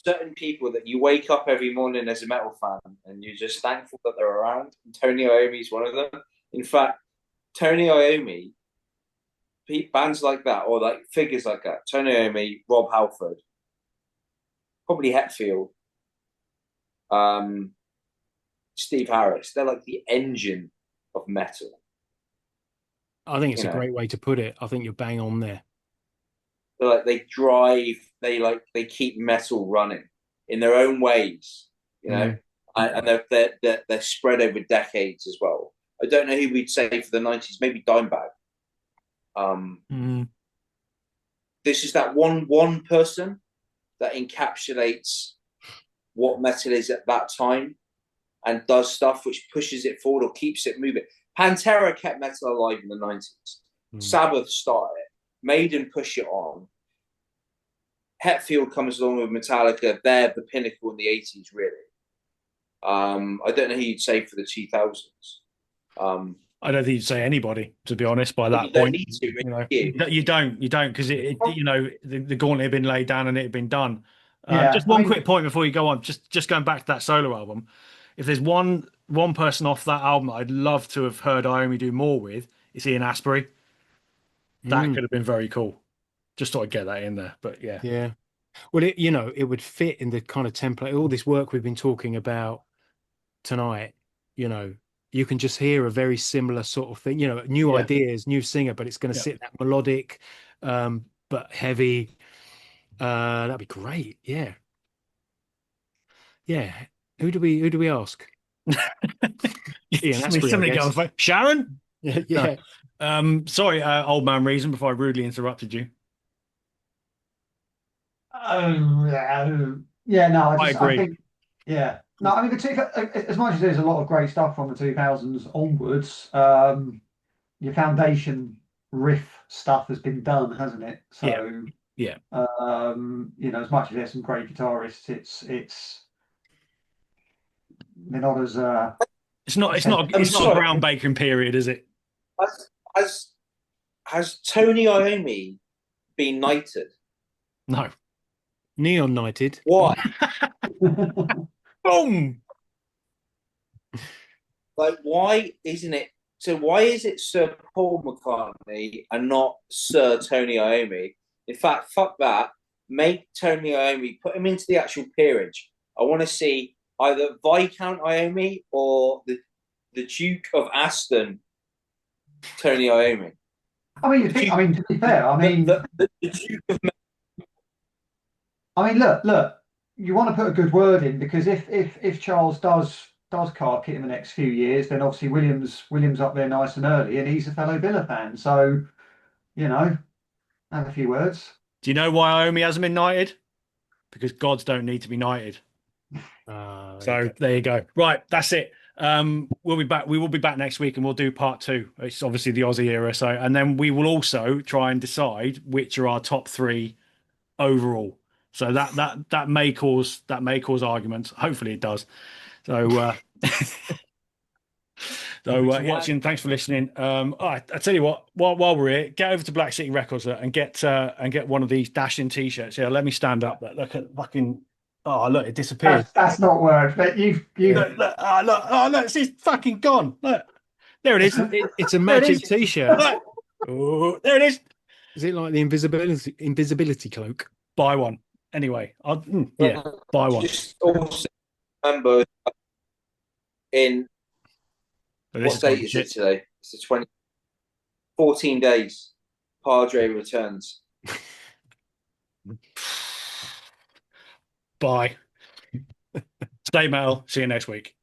[SPEAKER 3] certain people that you wake up every morning as a metal fan and you're just thankful that they're around. And Tony Iommi is one of them. In fact, Tony Iommi, bands like that, or like figures like that, Tony Iommi, Rob Halford, probably Hetfield, Steve Harris, they're like the engine of metal.
[SPEAKER 2] I think it's
[SPEAKER 3] You
[SPEAKER 2] a
[SPEAKER 3] know,
[SPEAKER 2] great way to put it. I think you're bang on there.
[SPEAKER 3] they're like they drive, they keep metal running in their own ways, you know, and they're spread over decades as well. I don't know who we'd say for the 90s, maybe Dimebag. This is that one person that encapsulates what metal is at that time and does stuff which pushes it forward or keeps it moving. Pantera kept metal alive in the 90s. Sabbath started it. Maiden push it on. Hetfield comes along with Metallica. They're the pinnacle in the 80s, really. I don't know who you'd say for the 2000s.
[SPEAKER 1] I don't think you'd say anybody, to be honest, by that
[SPEAKER 3] You don't
[SPEAKER 1] point.
[SPEAKER 3] need to, really.
[SPEAKER 1] You don't, because you know, the gauntlet had been laid down and it had been done.
[SPEAKER 4] Yeah,
[SPEAKER 1] Just one quick point before you go on, just going back to that solo album. If there's one person off that album that I'd love to have heard Iommi do more with, it's Ian Astbury. That could have been very cool. Just thought I'd get that in there, but yeah.
[SPEAKER 2] Yeah. Well, it would fit in the kind of template, all this work we've been talking about tonight, you can just hear a very similar sort of thing, new ideas, new singer, but it's going to sit that melodic, but heavy. That'd be great. Yeah. Yeah. Who do we ask? Ian Astbury,
[SPEAKER 1] Somebody go on the phone. Sharon?
[SPEAKER 2] Yeah.
[SPEAKER 1] Sorry, old man Reason, before I rudely interrupted you.
[SPEAKER 4] Yeah, no,
[SPEAKER 1] I agree.
[SPEAKER 4] I think, yeah. No, I mean, as much as there's a lot of great stuff from the 2000s onwards, your foundation riff stuff has been done, hasn't it? So,
[SPEAKER 1] yeah.
[SPEAKER 4] As much as there's some great guitarists, they're not as
[SPEAKER 1] it's not a ground bacon period, is it?
[SPEAKER 3] Has Tony Iommi been knighted?
[SPEAKER 1] No.
[SPEAKER 2] Neon knighted.
[SPEAKER 3] Why?
[SPEAKER 1] Boom.
[SPEAKER 3] Like, why isn't it? So why is it Sir Paul McCartney and not Sir Tony Iommi? In fact, fuck that. Make Tony Iommi, put him into the actual peerage. I want to see either Viscount Iommi or the Duke of Aston, Tony Iommi.
[SPEAKER 4] I mean, to be fair, the Duke of. I mean, look. You want to put a good word in, because if Charles does cark it in the next few years, then obviously Williams up there nice and early, and he's a fellow Villa fan, so have a few words.
[SPEAKER 1] Do you know why Iommi hasn't been knighted? Because gods don't need to be knighted. So there you go. Right, that's it. We'll be back. We will be back next week, and we'll do part 2. It's obviously the Ozzy era. So, and then we will also try and decide which are our top 3 overall. So that may cause arguments. Hopefully it does. So watching, thanks for listening. All right, I tell you what, while we're here, get over to Black City Records and get one of these dashing t-shirts. Yeah, let me stand up. Look at fucking. Oh, look, it disappeared.
[SPEAKER 4] That's not word, but you
[SPEAKER 1] look, it's fucking gone. Look, there it is.
[SPEAKER 2] It's a magic t-shirt.
[SPEAKER 1] Look. Oh, there it is.
[SPEAKER 2] Is it like the invisibility cloak?
[SPEAKER 1] Buy one. Anyway, buy one.
[SPEAKER 3] Just also remember, what date is it today? It's the 20. 14 days. Padre returns.
[SPEAKER 1] Bye. Stay metal. See you next week.